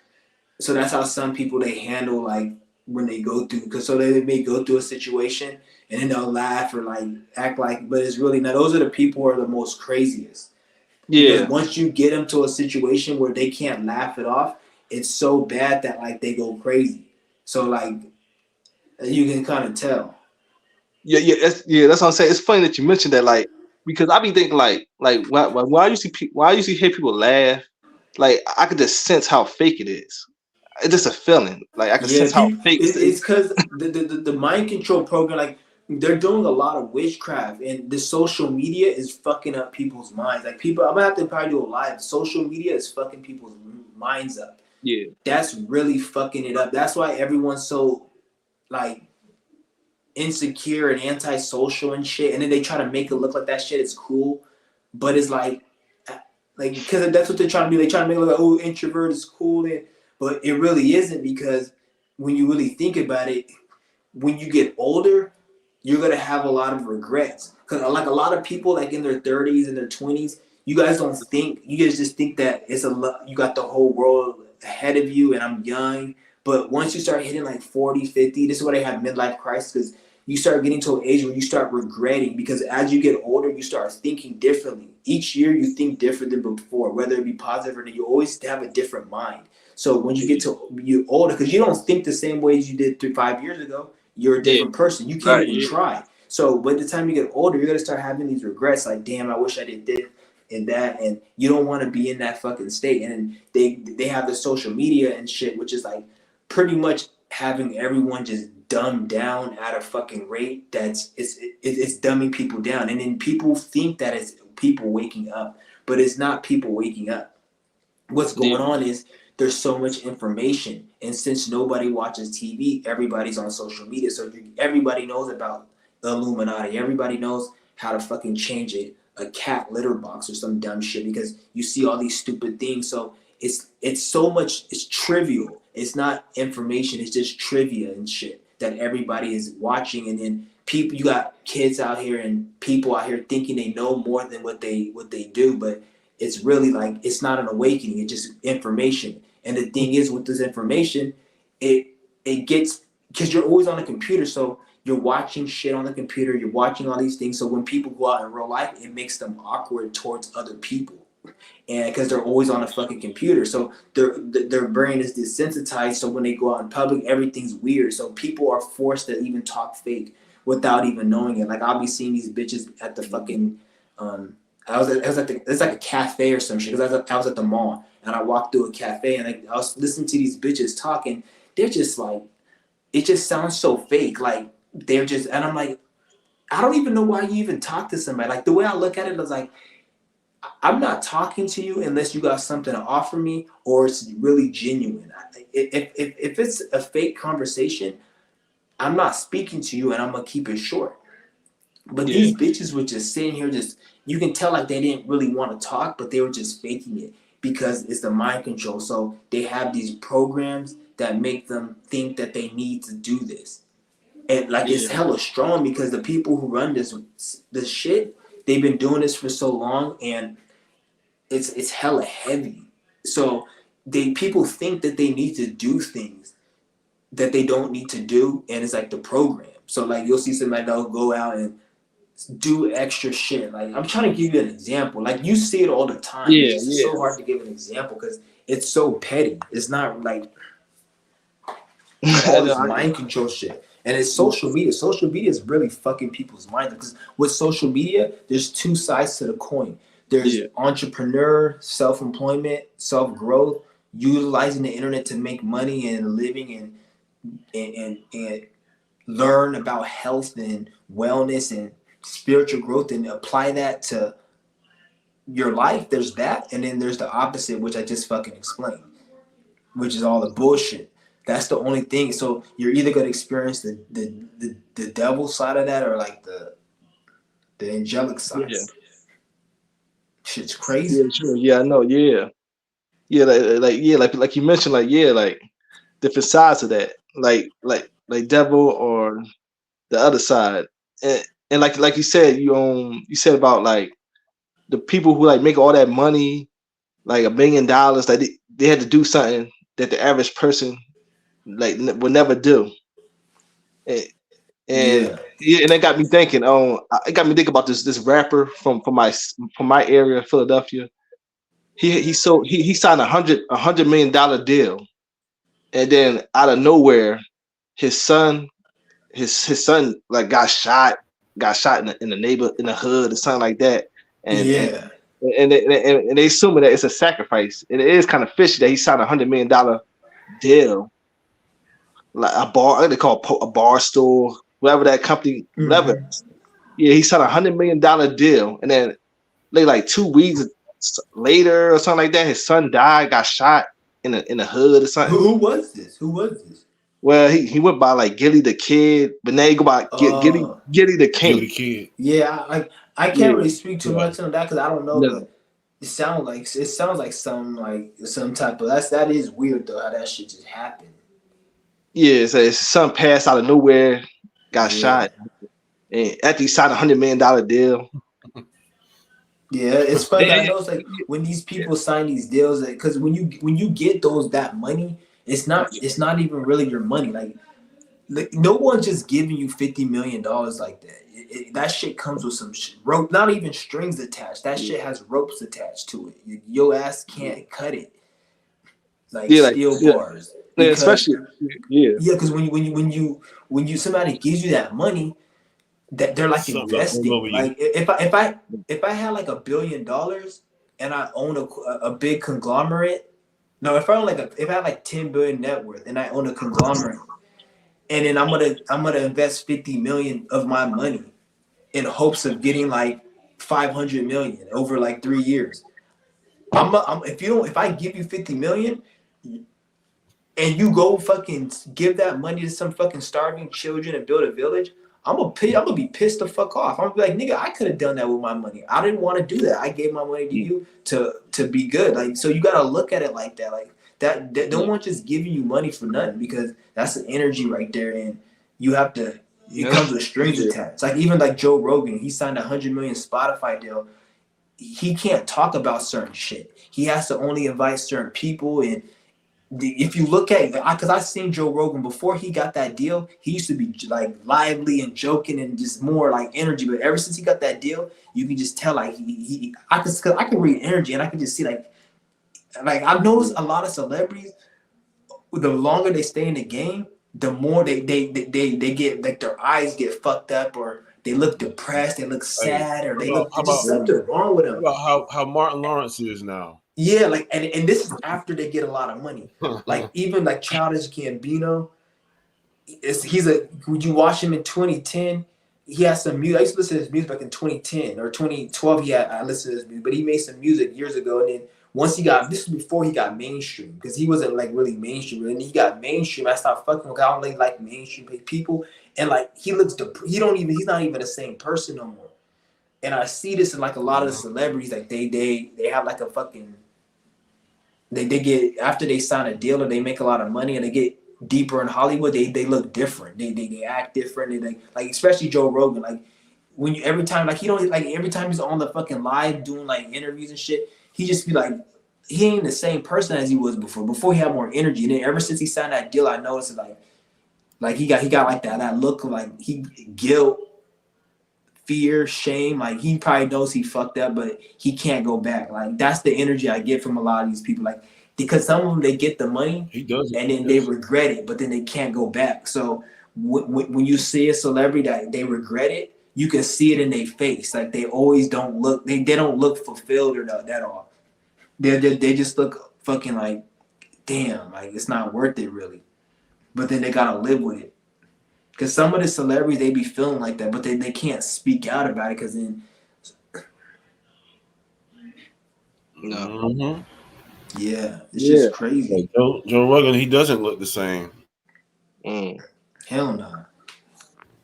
So that's how some people they handle like when they go through because so they may go through a situation and then they'll laugh or like act like but it's really not those are the people who are the most craziest because yeah, once you get them to a situation where they can't laugh it off it's so bad that like they go crazy so like you can kind of tell. yeah. That's what I'm saying. It's funny that you mentioned that, like, because I be thinking like when I usually when I usually hear people laugh, like I could just sense how fake it is. It's just a feeling. Like I can Yeah, sense how people. fake it. It's because the mind control program, like they're doing a lot of witchcraft, and the social media is fucking up people's minds. Like people, I'm gonna have to probably do a live. Social media is fucking people's minds up. Yeah, That's really fucking it up. That's why everyone's so like insecure and antisocial and shit, and then they try to make it look like that shit is cool, but it's like because that's what they're trying to do. They try to make it look like oh introvert is cool, and but it really isn't because when you really think about it, when you get older, you're gonna have a lot of regrets. Cause like a lot of people like in their 30s and their 20s, you guys don't think you guys just think that it's you got the whole world ahead of you and I'm young. But once you start hitting like 40, 50, this is why they have midlife crisis because you start getting to an age where you start regretting because as you get older, you start thinking differently. Each year you think different than before, whether it be positive or not, you always have a different mind. So when you get yeah, to you older, because you don't think the same way as you did 5 years ago, you're a yeah, different person. You can't right, even yeah, try. So by the time you get older, you're gonna start having these regrets, like, damn, I wish I did this and that, and you don't want to be in that fucking state. And they have the social media and shit, which is like pretty much having everyone just dumbed down at a fucking rate that's it's dumbing people down, and then people think that it's people waking up, but it's not people waking up. What's yeah, going on is there's so much information, and since nobody watches TV, everybody's on social media, so everybody knows about the Illuminati. Everybody knows how to fucking change a cat litter box or some dumb shit because you see all these stupid things. So it's so much. It's trivial. It's not information. It's just trivia and shit that everybody is watching, and then people. You got kids out here and people out here thinking they know more than what they do, but it's really like it's not an awakening, it's just information. And the thing is with this information, it it gets because you're always on a computer, so you're watching shit on the computer, you're watching all these things. So when people go out in real life, it makes them awkward towards other people. And because they're always on a fucking computer. So their brain is desensitized. So when they go out in public, everything's weird. So people are forced to even talk fake without even knowing it. Like I'll be seeing these bitches at the fucking I was at the it's like a cafe or some shit because I was at the mall and I walked through a cafe and I was listening to these bitches talking. They're just like, it just sounds so fake. Like they're just, and I'm like, I don't even know why you even talk to somebody. Like the way I look at it is like, I'm not talking to you unless you got something to offer me or it's really genuine. If it's a fake conversation, I'm not speaking to you and I'm gonna keep it short. But Yeah. these bitches were just sitting here, just you can tell like they didn't really want to talk, but they were just faking it because it's the mind control. So they have these programs that make them think that they need to do this. And like it's Yeah. hella strong because the people who run this shit, they've been doing this for so long and it's hella heavy. So people think that they need to do things that they don't need to do, and it's like the program. So like you'll see somebody that'll go out and do extra shit. Like I'm trying to give you an example. Like you see it all the time. Yeah, It's just so hard to give an example because it's so petty. It's not like all this mind control shit. And it's social media. Social media is really fucking people's minds because with social media, there's two sides to the coin. There's entrepreneur, self-employment, self-growth, utilizing the internet to make money and living and learn about health and wellness and spiritual growth and apply that to your life. There's that, and then there's the opposite, which I just fucking explained, which is all the bullshit. That's the only thing. So you're either gonna experience the devil side of that or like the angelic side. Yeah. Shit's crazy. Yeah, sure. Yeah, I know. Yeah, yeah, like you mentioned, like different sides of that, like devil or the other side, and like you said, you said about like the people who like make all that money, like $1 million, like they had to do something that the average person like would never do, and Yeah. and it got me thinking. It got me thinking about this rapper from my area, Philadelphia. He signed $100 million deal, and then out of nowhere, his son like got shot in the hood or something like that, and Yeah. and they assuming that it's a sacrifice. And it is kind of fishy that he signed $100 million deal, like a bar, they call a bar store, whatever that company, whatever. Mm-hmm. Yeah, he signed $100 million deal, and then like 2 weeks later or something like that, his son died, got shot in the hood or something. Who was this? Well, he went by like Gilly the Kid, but now you go by Gilly the King. Gilly the Kid. Yeah, I can't really speak too much on that because I don't know. No. But it sounds like some type of that is weird though how that shit just happened. Yeah, so his son passed out of nowhere, got shot, and after he signed $100 million deal. Yeah, it's funny. I know it's like when these people sign these deals, because when you get that money, it's not even really your money. Like no one's just giving you $50 million like that. That shit comes with some rope, not even strings attached. That shit has ropes attached to it. Your ass can't cut it. Like steel bars. Yeah, especially because when you somebody gives you that money, that they're like investing. Like if I had like $1 billion and I own a big conglomerate. No, if I had like 10 billion net worth and I own a conglomerate, and then I'm gonna invest 50 million of my money in hopes of getting like 500 million over like 3 years. If I give you 50 million and you go fucking give that money to some fucking starving children and build a village, I'm gonna be pissed the fuck off. I'm gonna be like, nigga, I could have done that with my money. I didn't want to do that. I gave my money to you to be good. Like, so you gotta look at it like that. Like that no one just giving you money for nothing, because that's the energy right there, and you have to. It comes with strings attached. Like even like Joe Rogan, he signed a $100 million Spotify deal. He can't talk about certain shit. He has to only invite certain people. And if you look at it, because I've seen Joe Rogan before he got that deal, he used to be like lively and joking and just more like energy. But ever since he got that deal, you can just tell like I can read energy, and I can just see like I've noticed a lot of celebrities, the longer they stay in the game, the more they get like their eyes get fucked up, or they look depressed, they look sad, or they look just something wrong with them. About how Martin Lawrence is now. Yeah, like and this is after they get a lot of money. Like even like Childish Gambino, he's a. Would you watch him in 2010? He has some music. I used to listen to his music back in 2010 or 2012. I listened to his music, but he made some music years ago. And then once he got, this was before he got mainstream, because he wasn't like really mainstream. And he got mainstream. I stopped fucking with. I don't really like mainstream people. And like he looks, he's not even the same person no more. And I see this in like a lot of the celebrities. Like they have like a fucking. They get, after they sign a deal or they make a lot of money and they get deeper in Hollywood, they look different. They act different. They like especially Joe Rogan. Like when you every time like he don't like every time he's on the fucking live doing like interviews and shit, he just be like he ain't the same person as he was before. Before he had more energy. And then ever since he signed that deal, I noticed like he got like that look of like he guilt, fear, shame. Like he probably knows he fucked up, but he can't go back. Like that's the energy I get from a lot of these people. Like because some of them they get the money He does, and then they regret it, but then they can't go back. So when you see a celebrity that they regret it, you can see it in their face. Like they always don't look. They don't look fulfilled or that all. They just look fucking like, damn, like it's not worth it really. But then they gotta live with it. Because some of the celebrities, they be feeling like that, but they can't speak out about it because then. No. Mm-hmm. Yeah, it's just crazy. Like Joe Rogan, he doesn't look the same. Hell no.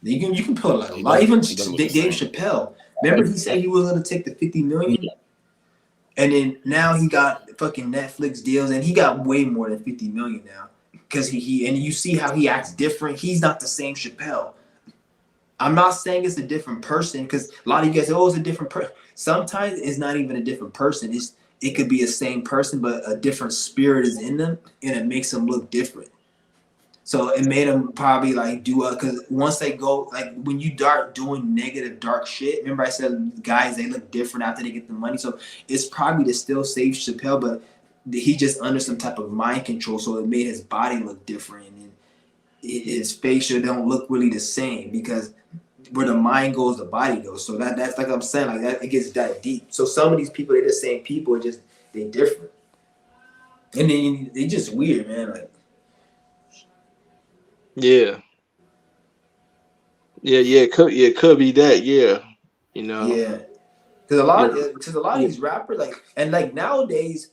You can put like a lot. Even Dave Chappelle. Remember he said he was going to take the $50 million? And then now he got fucking Netflix deals and he got way more than $50 million now. Because he and you see how he acts different. He's not the same Chappelle. I'm not saying it's a different person because a lot of you guys say, oh, it's a different person. Sometimes it's not even a different person. It could be the same person, but a different spirit is in them and it makes them look different. So it made them probably like do because once they go, like when you start doing negative, dark shit, remember I said guys, they look different after they get the money. So it's probably to still save Chappelle, but he just under some type of mind control, so it made his body look different and his facial don't look really the same because where the mind goes, the body goes. So that's like I'm saying, like that it gets that deep. So some of these people, they're the same people, just they different, and then they just weird, man. Like yeah, it could be that, yeah, you know, yeah, because a lot of these rappers like and like nowadays.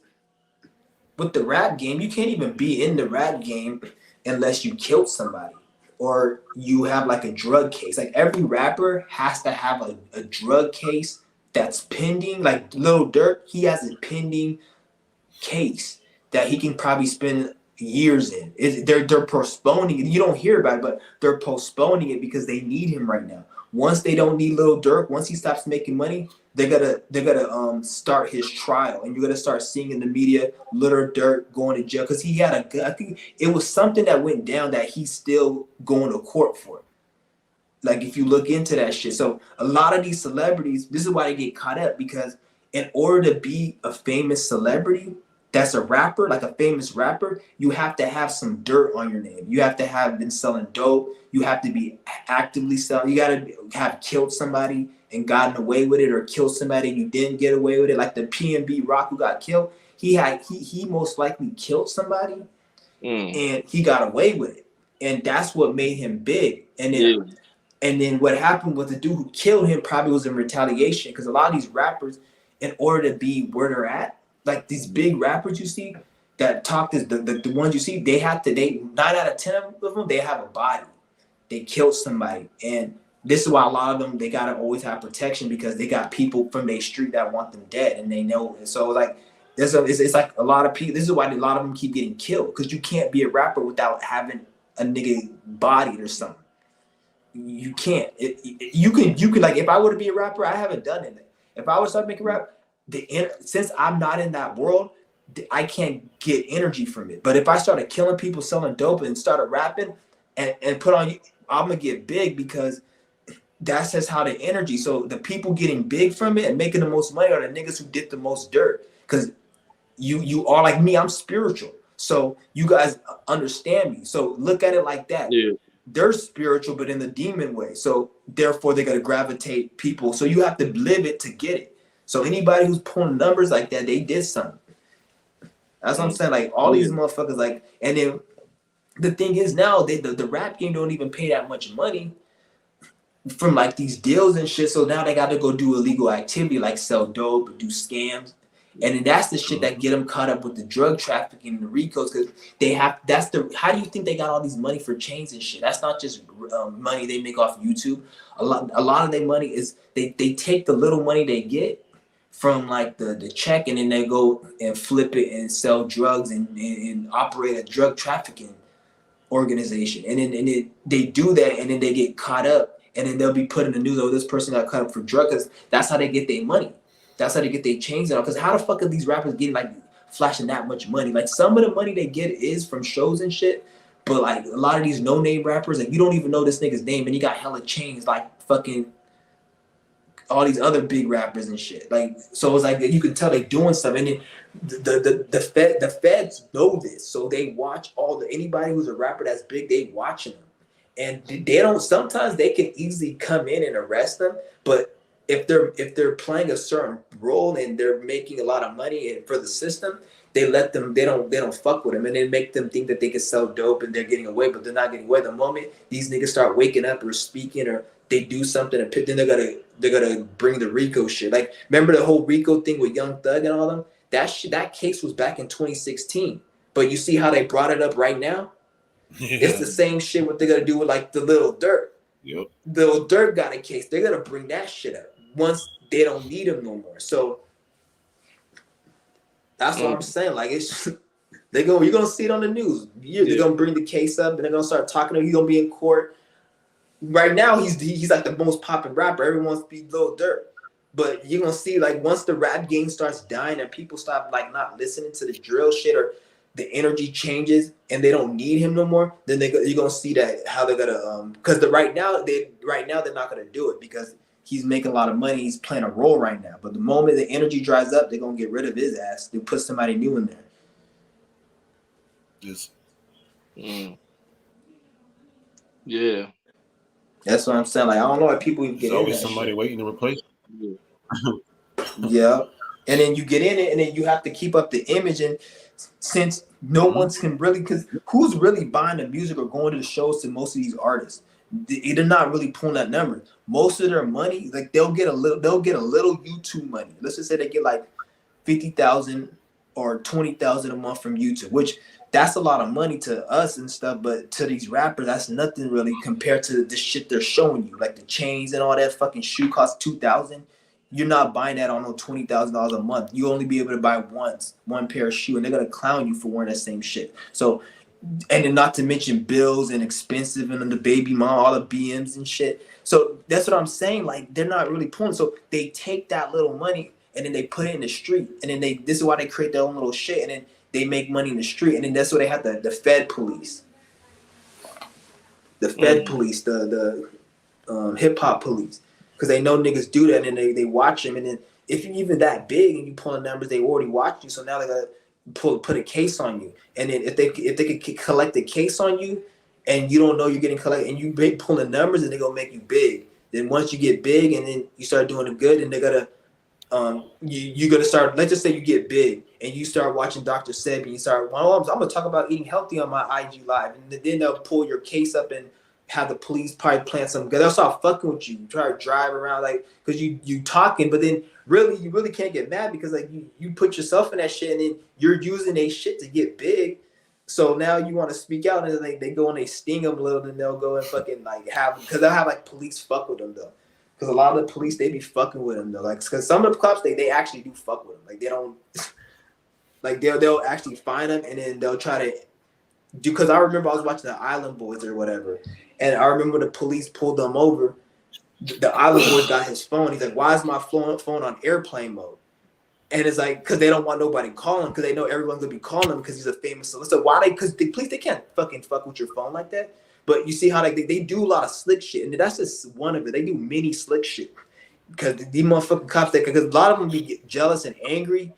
With the rap game, you can't even be in the rap game unless you killed somebody or you have like a drug case. Like every rapper has to have a drug case that's pending. Like Lil Durk, he has a pending case that he can probably spend years in. They're postponing it. You don't hear about it, but they're postponing it because they need him right now. Once they don't need Lil Durk, once he stops making money, they're gonna start his trial, and you're gonna start seeing in the media Lil Durk going to jail because he had I think it was something that went down that he's still going to court for. Like if you look into that shit, so a lot of these celebrities, this is why they get caught up because in order to be a famous celebrity, that's a rapper, like a famous rapper, you have to have some dirt on your name. You have to have been selling dope. You have to be actively selling. You got to have killed somebody and gotten away with it, or killed somebody and you didn't get away with it. Like the PNB Rock who got killed, he most likely killed somebody and he got away with it. And that's what made him big. And then what happened with the dude who killed him probably was in retaliation because a lot of these rappers, in order to be where they're at, like these big rappers you see that talk this, the ones you see, they 9 out of 10 of them, they have a body. They killed somebody. And this is why a lot of them, they got to always have protection because they got people from their street that want them dead and they know. And so like, it's like a lot of people, this is why a lot of them keep getting killed because you can't be a rapper without having a nigga bodied or something. You can't. You can like, if I were to be a rapper, I haven't done it. If I was to start making rap, since I'm not in that world, I can't get energy from it. But if I started killing people, selling dope, and started rapping, and put on, I'm gonna get big because that's just how the energy. So the people getting big from it and making the most money are the niggas who did the most dirt. Because you are like me, I'm spiritual. So you guys understand me. So look at it like that. Yeah. They're spiritual, but in the demon way. So therefore, they're gonna gravitate people. So you have to live it to get it. So anybody who's pulling numbers like that, they did something. That's what I'm saying. Like all these motherfuckers, like, and then the thing is now the rap game don't even pay that much money from like these deals and shit. So now they got to go do illegal activity like sell dope, do scams, and then that's the shit that get them caught up with the drug trafficking and the RICOs because they have. That's the. How do you think they got all these money for chains and shit? That's not just money they make off YouTube. A lot of their money is they take the little money they get from like the check and then they go and flip it and sell drugs and operate a drug trafficking organization. And then they do that and then they get caught up and then they'll be put in the news, oh, this person got caught up for drugs, because that's how they get their money. That's how they get their chains out. Because how the fuck are these rappers getting like flashing that much money? Like some of the money they get is from shows and shit, but like a lot of these no-name rappers, like you don't even know this nigga's name and he got hella chains like fucking all these other big rappers and shit. Like so it's like you can tell they doing something. And then the feds know this, so they watch anybody who's a rapper that's big, they watching them. And they don't. Sometimes they can easily come in and arrest them, but if they're playing a certain role and they're making a lot of money for the system, they let them. They don't fuck with them, and they make them think that they can sell dope and they're getting away, but they're not getting away. The moment these niggas start waking up or speaking or they do something, and then they're gonna bring the RICO shit. Like remember the whole RICO thing with Young Thug and all them? That case was back in 2016, but you see how they brought it up right now. Yeah. It's the same shit what they're gonna do with like the Lil Durk. Yep. Lil Durk got a case. They're gonna bring that shit up once they don't need him no more. So that's what I'm saying. Like it's you're gonna see it on the news. They're gonna bring the case up and they're gonna start talking to him. He's gonna be in court. Right now he's like the most popping rapper. Everyone wants to be Lil Durk. But you're gonna see like once the rap game starts dying and people stop like not listening to the drill shit or the energy changes and they don't need him no more, then you're gonna see that how they're gonna because right now they're not gonna do it because he's making a lot of money, he's playing a role right now. But the moment the energy dries up, they're gonna get rid of his ass. They put somebody new in there. Yes. Yeah. That's what I'm saying. Like I don't know why people even get There's in always that somebody shit. waiting to replace Yeah. Yeah. And then you get in it and then you have to keep up the image, and since no one's can really, because who's really buying the music or going to the shows to most of these artists? They're not really pulling that number. Most of their money, like they'll get a little YouTube money. Let's just say they get like 50,000 or 20,000 a month from YouTube, which that's a lot of money to us and stuff, but to these rappers, that's nothing really compared to the shit they're showing you, like the chains and all that. Fucking shoe costs 2,000. You're not buying that on no $20,000 a month. You only be able to buy one pair of shoe, and they're gonna clown you for wearing that same shit. So, and then not to mention bills and expensive and then the baby mom, all the BMs and shit. So that's what I'm saying. Like they're not really pulling. So they take that little money and then they put it in the street, and then this is why they create their own little shit, and then they make money in the street, and then that's why they have the Fed police, the hip hop police. Because they know niggas do that and they watch them, and then if you're even that big and you pulling numbers, they already watch you, so now they gotta put a case on you. And then if they could collect a case on you and you don't know you're getting collected and you big pulling numbers, and they're gonna make you big. Then once you get big and then you start doing it good, and they're gonna you're gonna start, let's just say you get big and you start watching Dr. Sebi and you start, well, I'm gonna talk about eating healthy on my IG live, and then they'll pull your case up and have the police probably plant some, because they'll start fucking with you, try to drive around like, because you talking, but then you really can't get mad because like you put yourself in that shit, and then you're using a shit to get big. So now you want to speak out, and then they go and they sting them a little, and they'll go and fucking like because they'll have like police fuck with them though, because a lot of the police, they be fucking with them though, like because some of the cops they actually do fuck with them, like they don't like they'll actually find them and then they'll try to do, because I remember I was watching the Island Boys or whatever. And I remember the police pulled them over. The Island Boy got his phone. He's like, why is my phone on airplane mode? And it's like, because they don't want nobody calling, because they know everyone's going to be calling him because he's a famous celebrity. So why because the police, they can't fucking fuck with your phone like that. But you see how like they do a lot of slick shit. And that's just one of it. They do many slick shit. Because these motherfucking cops, because a lot of them be jealous and angry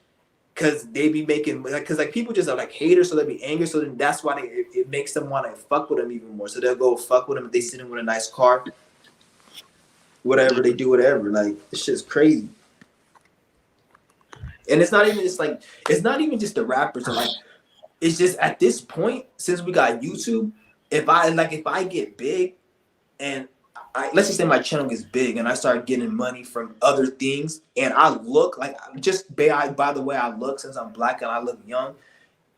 because they be making, because like people just are like haters, so they be angry. So then that's why it makes them want to fuck with them even more. So they'll go fuck with them if they sit in with a nice car, whatever they do, whatever. Like this shit's crazy. And it's not even just the rappers. Like it's just at this point, since we got YouTube, if I get big and let's just say my channel gets big and I start getting money from other things and I look like by the way I look, since I'm black and I look young,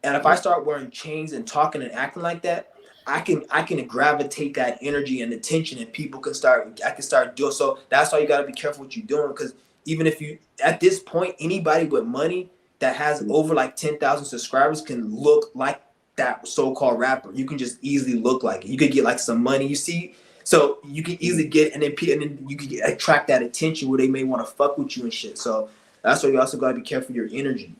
and if I start wearing chains and talking and acting like that, I can gravitate that energy and attention, and people I can start doing. So that's why you got to be careful what you're doing, because even if you at this point, anybody with money that has over like 10,000 subscribers can look like that so-called rapper. You can just easily look like it. You could get like some money, you see. So you can easily get, and then you can attract that attention where they may want to fuck with you and shit. So that's why you also got to be careful with your energy.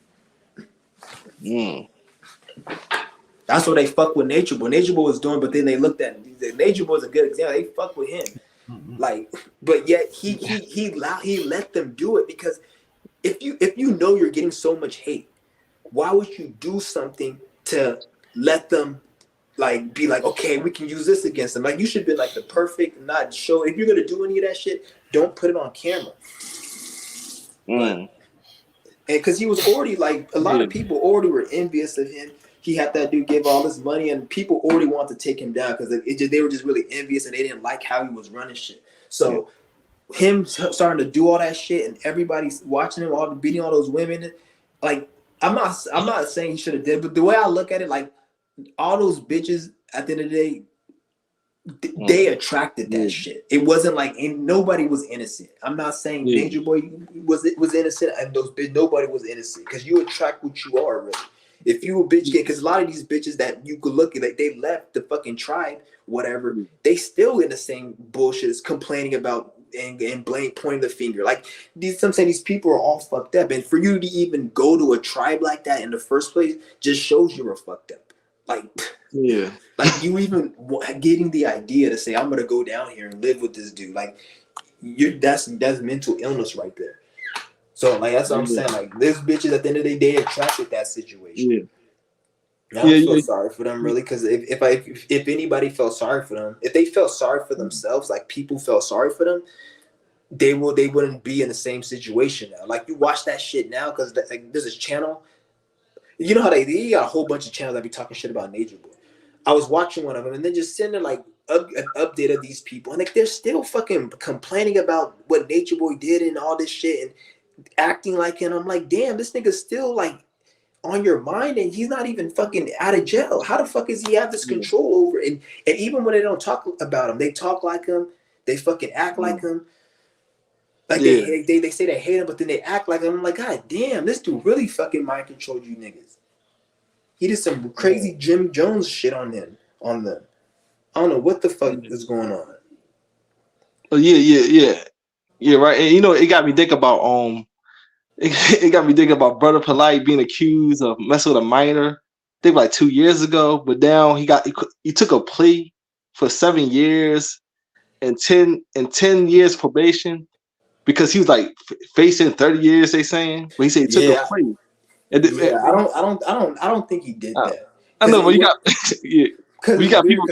That's what they fuck with Nature Boy. Nature Boy was doing, but then they looked at Nature Boy is a good example. They fuck with him, like, but yet he let them do it, because if you know you're getting so much hate, why would you do something to let them like be like, okay, we can use this against them? Like, you should be like the perfect not show. If you're gonna do any of that shit, don't put it on camera. And because he was already like, a lot of people already were envious of him. He had that dude give all this money, and people already wanted to take him down because they were just really envious and they didn't like how he was running shit. So him starting to do all that shit and everybody's watching him, all beating all those women, like, I'm not saying he should have did, but the way I look at it, like, all those bitches at the end of the day, they attracted that shit. It wasn't like, and nobody was innocent. I'm not saying Nature Boy was innocent, and nobody was innocent, because you attract what you are, really. If you a bitch get, because a lot of these bitches that you could look at, like, they left the fucking tribe, whatever, they still in the same bullshit, complaining about and blame, pointing the finger. Like, I'm saying these people are all fucked up, and for you to even go to a tribe like that in the first place just shows you were fucked up. Like, like, you even getting the idea to say, I'm gonna go down here and live with this dude, like, that's mental illness right there. So, like, that's what I'm saying. Like, these bitches at the end of the day, they attracted that situation. I don't feel sorry for them, really, because if anybody felt sorry for them, if they felt sorry for themselves, like people felt sorry for them, they wouldn't be in the same situation now. Like, you watch that shit now, because like, there's this channel. You know how they got a whole bunch of channels that be talking shit about Nature Boy. I was watching one of them, and then just sending like an update of these people, and like, they're still fucking complaining about what Nature Boy did and all this shit and acting like him. I'm like, damn, this nigga's still like on your mind, and he's not even fucking out of jail. How the fuck is he have this control over? And even when they don't talk about him, they talk like him. They fucking act like him. Like, they say they hate him, but then they act like him. I'm like, God damn, this dude really fucking mind controlled you niggas. He did some crazy Jim Jones shit on them. I don't know what the fuck is going on. Oh yeah, right. And you know, it got me thinking about it got me thinking about Brother Polite being accused of messing with a minor, I think like 2 years ago. But now he took a plea for 7 years and 10 years probation, because he was like facing 30 years. They saying, but he said he took a plea. And I don't think he did that. I know, but you got people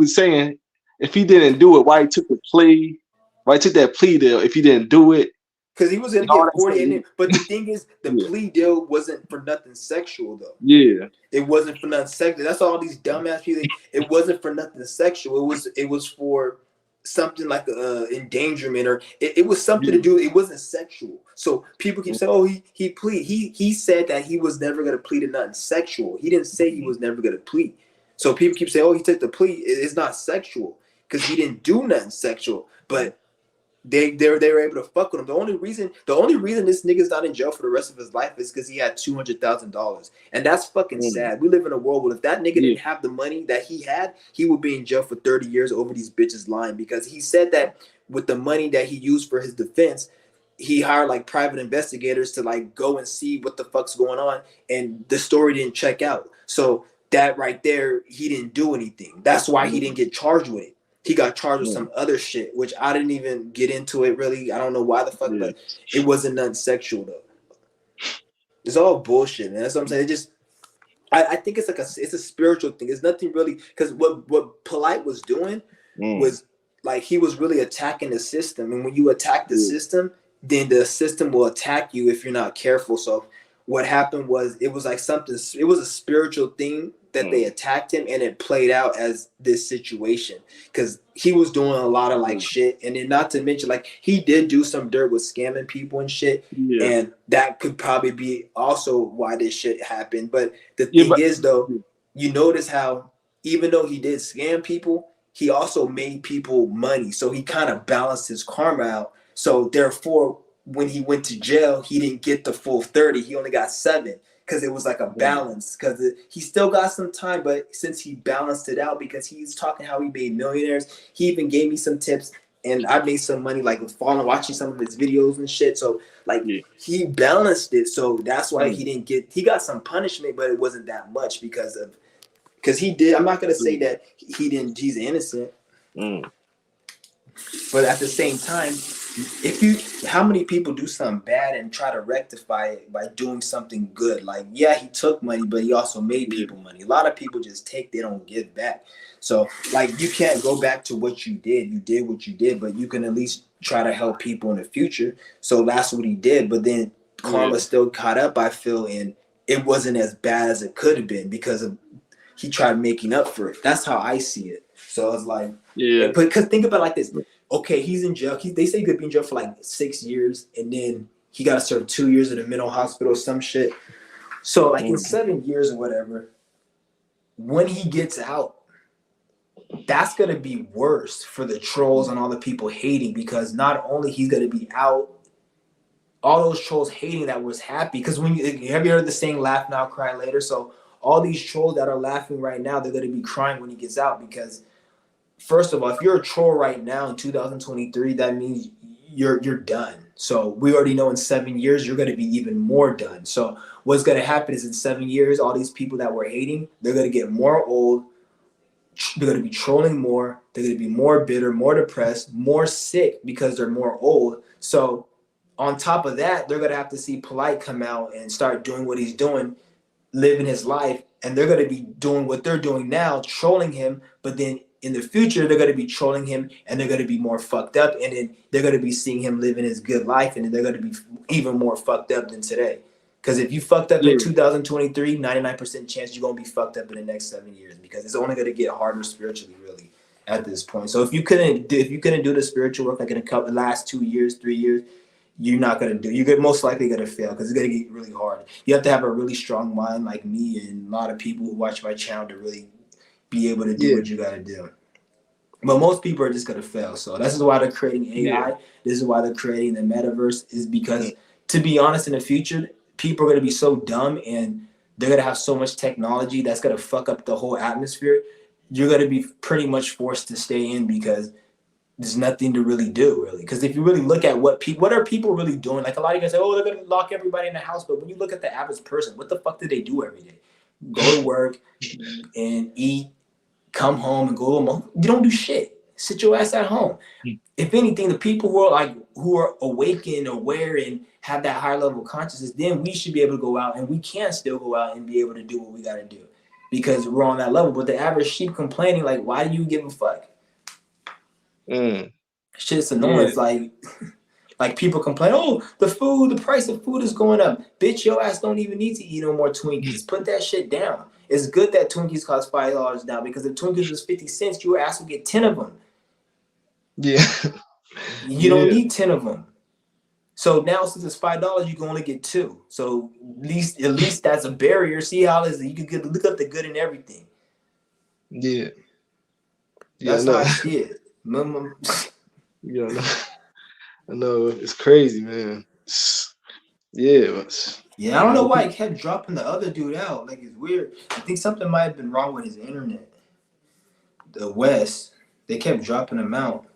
saying, if he didn't do it, why he took the plea? Why he took that plea deal if he didn't do it? Because he was gonna get 40. But the thing is, the plea deal wasn't for nothing sexual, though. Yeah, it wasn't for nothing sexual. That's all these dumbass people. It wasn't for nothing sexual. It was for something like endangerment, or it was something to do. It wasn't sexual. So people keep saying, "Oh, he plead." He said that he was never gonna plead to nothing sexual. He didn't say he was never gonna plead. So people keep saying, "Oh, he took the plea." It's not sexual because he didn't do nothing sexual, but they were able to fuck with him. The only reason this nigga's not in jail for the rest of his life is because he had $200,000, and that's fucking sad. We live in a world where if that nigga didn't have the money that he had, he would be in jail for 30 years over these bitches lying, because he said that with the money that he used for his defense, he hired like private investigators to like go and see what the fuck's going on, and the story didn't check out. So that right there, he didn't do anything. That's why he didn't get charged with it. He got charged with some other shit, which I didn't even get into it really. I don't know why the fuck, but it wasn't nothing sexual though. It's all bullshit, man. That's what I'm saying. It just, I think it's like it's a spiritual thing. It's nothing really, because what Polite was doing was like, he was really attacking the system, and when you attack the system, then the system will attack you if you're not careful. So what happened was it was like something, it was a spiritual thing that they attacked him, and it played out as this situation because he was doing a lot of like shit. And then not to mention, like, he did do some dirt with scamming people and shit. Yeah. And that could probably be also why this shit happened. But the thing is, though, you notice how even though he did scam people, he also made people money. So he kind of balanced his karma out. So therefore, when he went to jail, he didn't get the full 30. He only got 7 because it was like a balance. Because he still got some time, but since he balanced it out, because he's talking how he made millionaires, he even gave me some tips, and I made some money like following, watching some of his videos and shit. So like he balanced it. So that's why he didn't get. He got some punishment, but it wasn't that much because he did. I'm not gonna say that he didn't. He's innocent. But at the same time, how many people do something bad and try to rectify it by doing something good? Like, yeah, he took money, but he also made people money. A lot of people just take, they don't give back. So like, you can't go back to what you did. You did what you did, but you can at least try to help people in the future. So that's what he did. But then karma still caught up, I feel, and it wasn't as bad as it could have been because he tried making up for it. That's how I see it. So it's like, because think about it like this. Okay, he's in jail. They say he could be in jail for like 6 years, and then he got to serve 2 years in a mental hospital or some shit. So like in 7 years or whatever, when he gets out, that's going to be worse for the trolls and all the people hating, because not only he's going to be out, all those trolls hating that was happy. Because have you heard the saying, laugh now, cry later? So all these trolls that are laughing right now, they're going to be crying when he gets out, because first of all, if you're a troll right now in 2023, that means you're done. So we already know in 7 years, you're going to be even more done. So what's going to happen is in 7 years, all these people that were hating, they're going to get more old. They're going to be trolling more. They're going to be more bitter, more depressed, more sick because they're more old. So on top of that, they're going to have to see Polite come out and start doing what he's doing, living his life. And they're going to be doing what they're doing now, trolling him. But then in the future, they're going to be trolling him, and they're going to be more fucked up. And then they're going to be seeing him living his good life, and then they're going to be even more fucked up than today. Because if you fucked up in 2023, 99% chance you're going to be fucked up in the next 7 years, because it's only going to get harder spiritually, really, at this point. So if you couldn't do the spiritual work like in the last 2 years, 3 years, you're not going to do. You're most likely going to fail, because it's going to get really hard. You have to have a really strong mind like me and a lot of people who watch my channel to really be able to do what you got to do. But most people are just going to fail. So this is why they're creating AI. This is why they're creating the metaverse, is because, to be honest, in the future, people are going to be so dumb, and they're going to have so much technology that's going to fuck up the whole atmosphere. You're going to be pretty much forced to stay in, because there's nothing to really do, really. Because if you really look at what are people really doing? Like, a lot of you guys say, oh, they're going to lock everybody in the house. But when you look at the average person, what the fuck do they do every day? Go to work and eat, come home and go home. You don't do shit. Sit your ass at home. If anything, the people who are awakened, aware, and have that higher level of consciousness, then we should be able to go out, and we can still go out and be able to do what we got to do, because we're on that level. But the average sheep complaining, like, why do you give a fuck? Shit's annoying. It's like people complain, oh, the price of food is going up. Bitch, your ass don't even need to eat no more Twinkies. Put that shit down. It's good that Twinkies cost $5 now, because if Twinkies was 50 cents, your ass would get 10 of them. Yeah. You don't need 10 of them. So now, since it's $5, you can only get 2. So at least that's a barrier. See how it is? You can look up the good in everything. Yeah. That's how I see it. Yeah, I know, it's crazy, man. Yeah. Yeah, I don't know why it kept dropping the other dude out. Like, it's weird. I think something might have been wrong with his internet. The West, they kept dropping him out.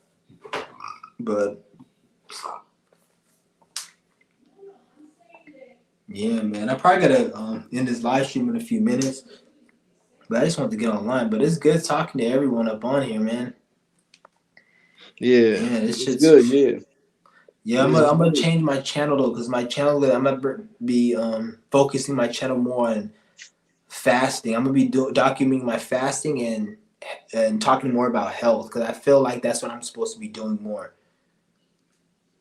But yeah, man, I probably gotta end this live stream in a few minutes. But I just wanted to get online. But it's good talking to everyone up on here, man. Yeah, this shit's good. Yeah. Yeah, I'm gonna change my channel though, because my channel, I'm gonna be focusing my channel more on fasting. I'm gonna be documenting my fasting and talking more about health, because I feel like that's what I'm supposed to be doing more.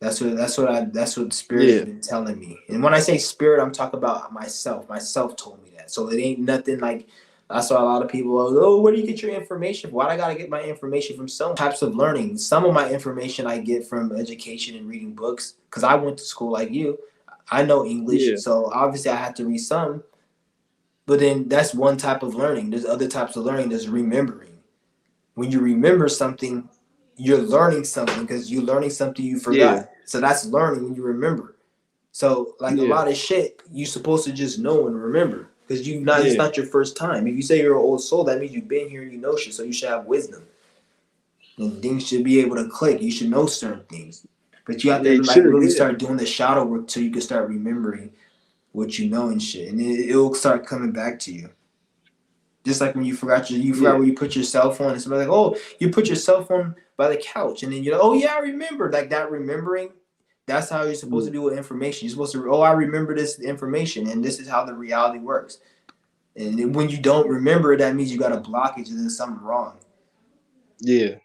That's what spirit has Yeah, been telling me. And when I say spirit, I'm talking about myself. Myself told me that. So it ain't nothing like that's why a lot of people are, oh, where do you get your information? Why do I gotta get my information from some types of learning? Some of my information I get from education and reading books. Cause I went to school like you. I know English. yeah, So obviously I had to read some. But then that's one type of learning. There's other types of learning. There's remembering. When you remember something, you're learning something because you're learning something you yeah, forgot. So that's learning when you remember. So like a yeah, lot of shit, you're supposed to just know and remember because you not it's yeah. not your first time. If you say you're an old soul, that means you've been here, you know shit. So you should have wisdom and things should be able to click. You should know certain things, but you have to They like should, really yeah. start doing the shadow work so you can start remembering what you know and shit, and it'll start coming back to you. Just like when you forgot Yeah, where you put your cell phone, and somebody's like, "Oh, you put your cell phone by the couch," and then you're like, "Oh yeah, I remember." Like that remembering, that's how you're supposed yeah, to do with information. You're supposed to, "Oh, I remember this information, and this is how the reality works." And then when you don't remember, that means you got a blockage and there's something wrong. yeah,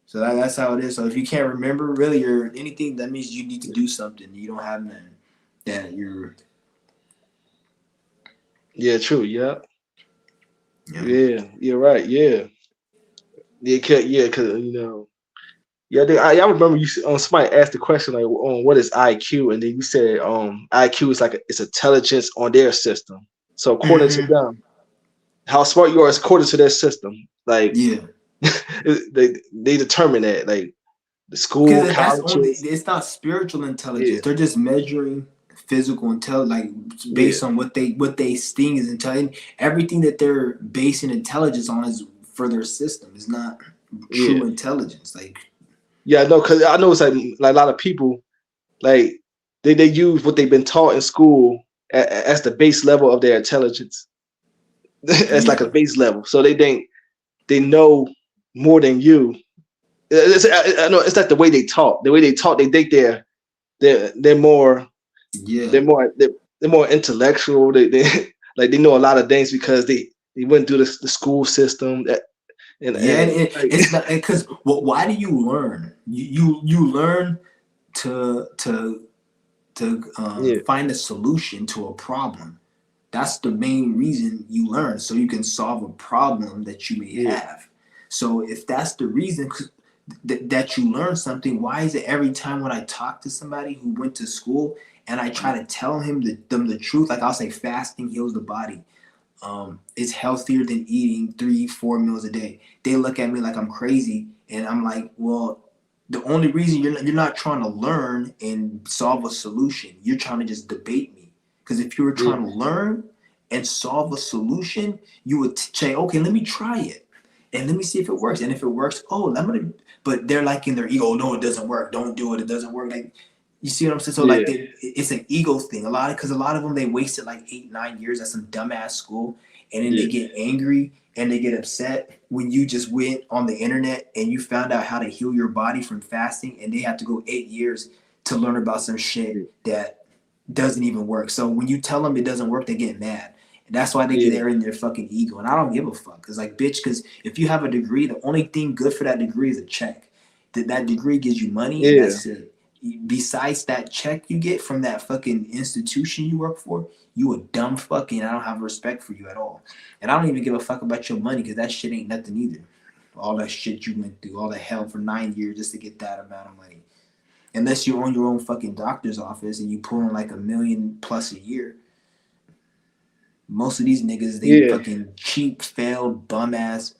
So that's how it is. So if you can't remember really or anything, that means you need to do something. You don't have none. That you're, yeah. True. Yeah, you know. yeah. You're right. Yeah, yeah. Yeah, cause yeah. I remember somebody asked the question like, what is IQ, and then you said IQ is like it's intelligence on their system. So according to Mm-hmm. them, how smart you are is according to their system. Like Yeah. they determine that like the school, Because that's only colleges. it's not spiritual intelligence. Yeah, They're just measuring physical intelligence, like yeah, based on what they think is intelligent. Everything that they're basing intelligence on is for their system. It's not yeah, true intelligence. Like yeah. No, because I know it's like a lot of people like they use what they've been taught in school as the base level of their intelligence. It's like a yeah, base level, so they think they know more than you. I know it's like the way they talk. The way they talk, they think they're more yeah, they're more they're more intellectual. They like they know a lot of things because they went through the school system. yeah. And Like it's not because why do you learn? You learn to yeah, find a solution to a problem. That's the main reason you learn, so you can solve a problem that you may yeah, have. So if that's the reason that you learn something, why is it every time when I talk to somebody who went to school and I try to tell them the truth, like I'll say fasting heals the body, it's healthier than eating 3-4 meals a day. They look at me like I'm crazy, and I'm like, well, the only reason you're not trying to learn and solve a solution, you're trying to just debate me. Because if you were yeah, trying to learn and solve a solution, you would say, okay, let me try it and let me see if it works. And if it works, oh, I'm gonna. But they're like in their ego, no, it doesn't work. Don't do it. It doesn't work. Like you see what I'm saying? So like yeah, it's an ego thing. A lot of them they wasted like 8-9 years at some dumbass school, and then they yeah, get angry and they get upset when you just went on the internet and you found out how to heal your body from fasting, and they have to go 8 years to learn about some shit that doesn't even work. So when you tell them it doesn't work, they get mad. And that's why they get yeah, there in their fucking ego. And I don't give a fuck. It's like, bitch, because if you have a degree, the only thing good for that degree is a check. That degree gives you money and yeah, that's it. Besides that check you get from that fucking institution you work for, you a dumb fucking, I don't have respect for you at all. And I don't even give a fuck about your money because that shit ain't nothing either. All that shit you went through, all that hell for 9 years just to get that amount of money. Unless you own your own fucking doctor's office and you pull in like $1 million plus a year. Most of these niggas, they yeah, fucking cheap, failed, bum ass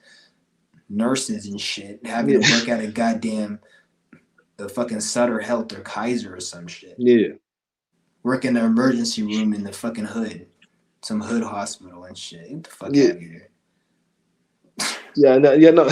nurses and shit, having to yeah, work at a goddamn the fucking Sutter Health or Kaiser or some shit. yeah, Work in the emergency room in the fucking hood, some hood hospital and shit. Get the fuck yeah, out of here. yeah. No, yeah, no,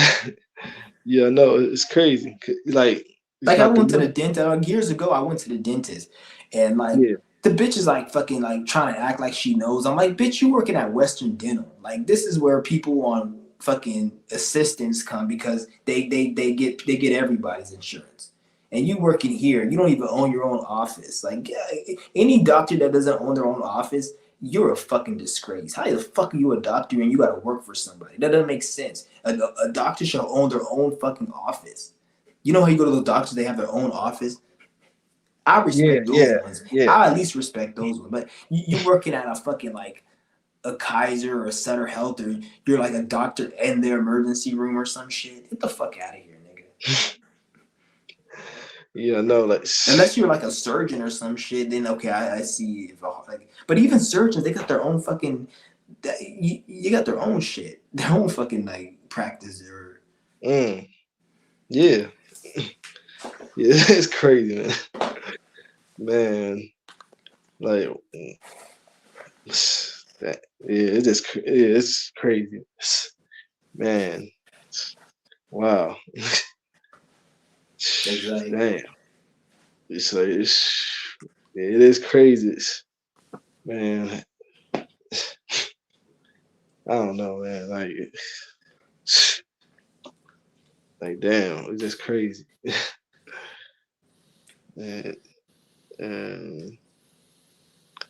yeah, no. It's crazy. Like it's Like I not the went to the money. dentist years ago. I went to the dentist, and like Yeah, the bitch is like fucking like trying to act like she knows. I'm like, bitch, you working at Western Dental? Like this is where people on fucking assistance come because they get everybody's insurance. And you working here, you don't even own your own office. Like any doctor that doesn't own their own office, you're a fucking disgrace. How the fuck are you a doctor and you got to work for somebody? That doesn't make sense. A doctor should own their own fucking office. You know how you go to the doctors, they have their own office? I respect those ones. yeah. I at least respect those ones. But you working at a fucking like a Kaiser or a Sutter Health, or you're like a doctor in the emergency room or some shit. Get the fuck out of here, nigga. Yeah, no, like Unless you're like a surgeon or some shit, then okay, I see. Like, but even surgeons, they got their own fucking. You got their own shit, their own fucking like practice or. yeah. Yeah, it's crazy, man. Man, like that, it's just it's crazy, man. Wow. Exactly. Damn. It's like it is crazy, man. I don't know, man. Like damn, it's just crazy. and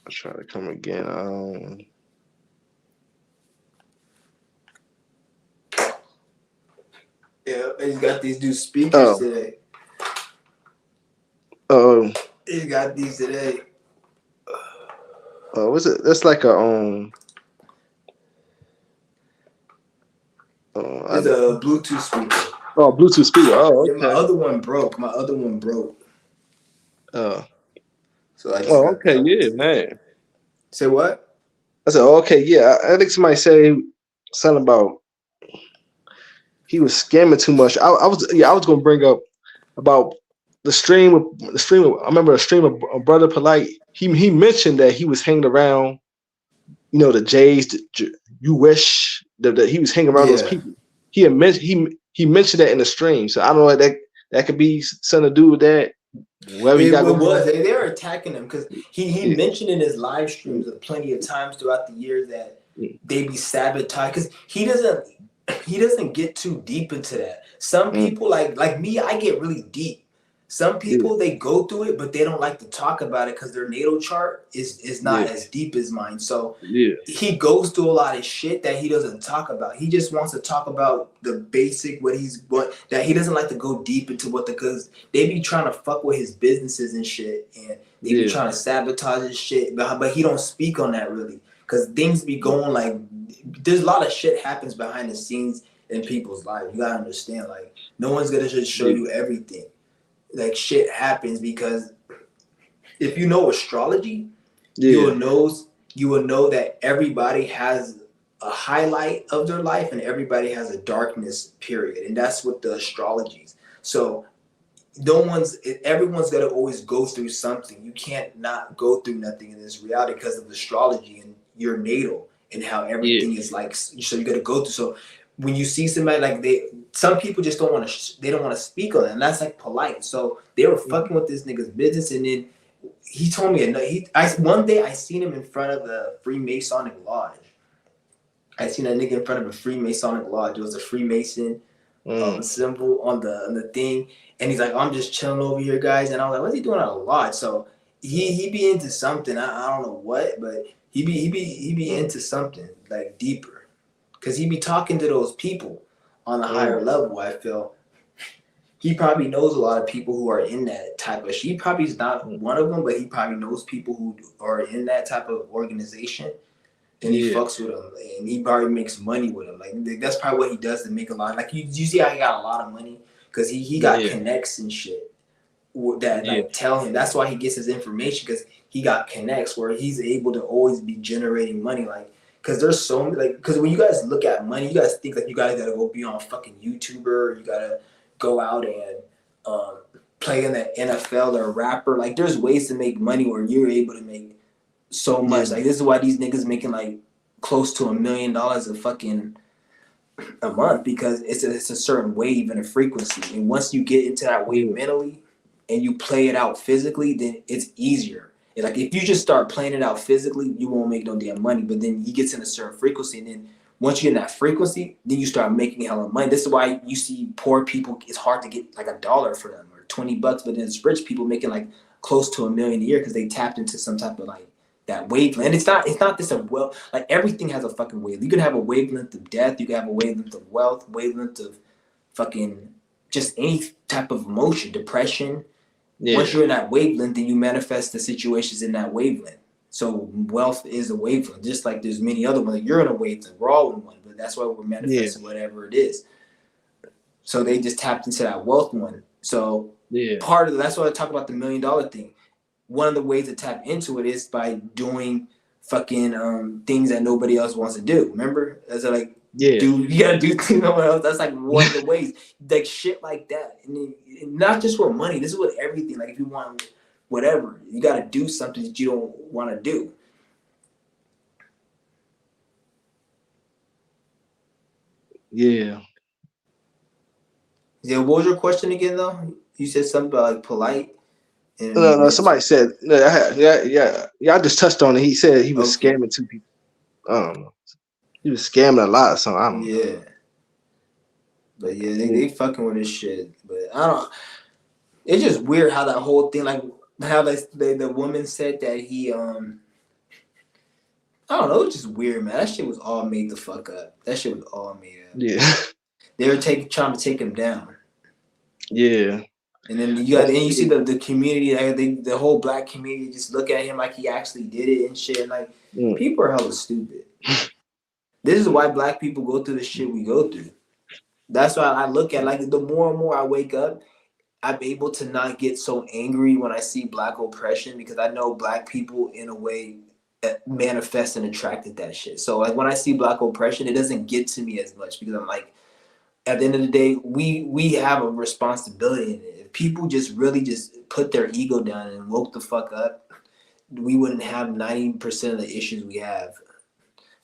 I'll try to come again. Yeah, he's got these new speakers today. Oh, He's got these today. what's it? That's like a It's a Bluetooth speaker. Oh, Bluetooth speaker. Oh, okay. Yeah, my other one broke. Oh. So I just Oh, okay. Yeah, man. Say what? I said, okay, yeah. I think somebody say something about he was scamming too much. I was gonna bring up about the stream. I remember a stream of Brother Polite. He mentioned that he was hanging around, the Jays. You wish that he was hanging around those people. He mentioned that in the stream. So I don't know if that could be something to do with that. They were attacking him because he mentioned in his live streams plenty of times throughout the year that they be sabotaged because he doesn't get too deep into that. Some people like me, I get really deep. Some people they go through it, but they don't like to talk about it because their natal chart is not as deep as mine. So he goes through a lot of shit that he doesn't talk about. He just wants to talk about the basic that he doesn't like to go deep into because they be trying to fuck with his businesses and shit, and they be trying to sabotage his shit. But he don't speak on that really because things be going like there's a lot of shit happens behind the scenes in people's lives. You gotta understand, like no one's gonna just show you everything. Like shit happens because if you know astrology, you will know that everybody has a highlight of their life and everybody has a darkness period, and that's what the astrologies. So everyone's gonna always go through something. You can't not go through nothing in this reality because of astrology and your natal and how everything is like. So you gotta go through. So when you see somebody like some people just don't want to speak on it, and that's like polite. So they were fucking with this nigga's business, and then he told me one day I seen him in front of the Freemasonic lodge. I seen that nigga in front of a Freemasonic lodge. It was a Freemason symbol on the thing, and he's like, "I'm just chilling over here, guys." And I was like, "What's he doing at a lodge?" So he be into something. I don't know what, but he be into something like deeper. Because he be talking to those people on a higher level, I feel. He probably knows a lot of people who are in that type of shit. He probably is not one of them, but he probably knows people who are in that type of organization. And he fucks with them. And he probably makes money with them. Like that's probably what he does to make a lot. Like you see how he got a lot of money? Because he got connects and shit that tell him. That's why he gets his information, because he got connects where he's able to always be generating money. Like, because there's so many, because when you guys look at money, you guys think like you guys gotta go be on fucking YouTuber, or you gotta go out and play in the NFL or rapper. Like, there's ways to make money where you're able to make so much. Like, this is why these niggas making like close to $1 million a month, because it's a certain wave and a frequency. And once you get into that wave mentally and you play it out physically, then it's easier. Like, if you just start playing it out physically, you won't make no damn money. But then he gets in a certain frequency, and then once you get in that frequency, then you start making hella money. This is why you see poor people, it's hard to get like $1 for them or $20, but then it's rich people making like close to $1 million a year because they tapped into some type of like that wavelength. And it's not this like everything has a fucking wavelength. You can have a wavelength of death, you can have a wavelength of wealth, wavelength of fucking just any type of emotion, depression, Once you're in that wavelength, then you manifest the situations in that wavelength. So wealth is a wavelength, just like there's many other ones. Like you're in a wavelength, we're all in one, but that's why we're manifesting whatever it is. So they just tapped into that wealth one. So part of that's why I talk about the $1 million thing. One of the ways to tap into it is by doing fucking things that nobody else wants to do. Remember? That's like, dude, you gotta do things no one else. That's like one of the ways, like shit like that. And not just for money. This is with everything. Like if you want whatever, you gotta do something that you don't want to do. Yeah. Yeah. What was your question again, though? You said something about like polite. No. Somebody said, yeah. I just touched on it. He said he was scamming 2 people. I don't know. He was scamming a lot of something. I don't know. But yeah, they fucking with this shit. But I don't. It's just weird how that whole thing, like how the woman said that he I don't know. It's just weird, man. That shit was all made the fuck up. That shit was all made up. Yeah. They were trying to take him down. Yeah. And then you see the community, the whole black community just look at him like he actually did it and shit. And like people are hella stupid. This is why black people go through the shit we go through. That's why I look at like the more and more I wake up, I'm able to not get so angry when I see black oppression because I know black people in a way manifest and attracted that shit. So like when I see black oppression, it doesn't get to me as much because I'm like, at the end of the day, we have a responsibility in it. If people just really just put their ego down and woke the fuck up, we wouldn't have 90% of the issues we have.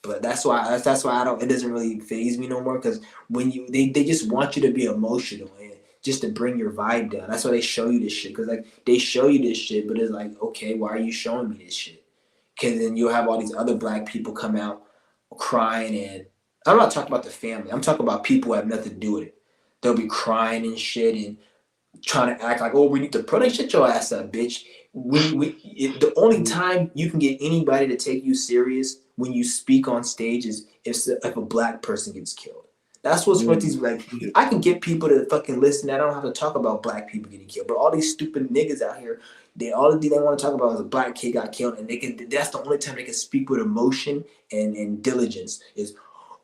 But that's why I don't. It doesn't really faze me no more because when they just want you to be emotional and just to bring your vibe down. That's why they show you this shit because like they show you this shit, but it's like, okay, why are you showing me this shit? Because then you'll have all these other black people come out crying and. I'm not talking about the family. I'm talking about people who have nothing to do with it. They'll be crying and shit and trying to act like, oh, we need to protect. Shut your ass up, bitch. The only time you can get anybody to take you serious when you speak on stage is if a black person gets killed. That's what's with these like. I can get people to fucking listen. I don't have to talk about black people getting killed, but all these stupid niggas out here, all the thing they want to talk about is a black kid got killed, and that's the only time they can speak with emotion and diligence is.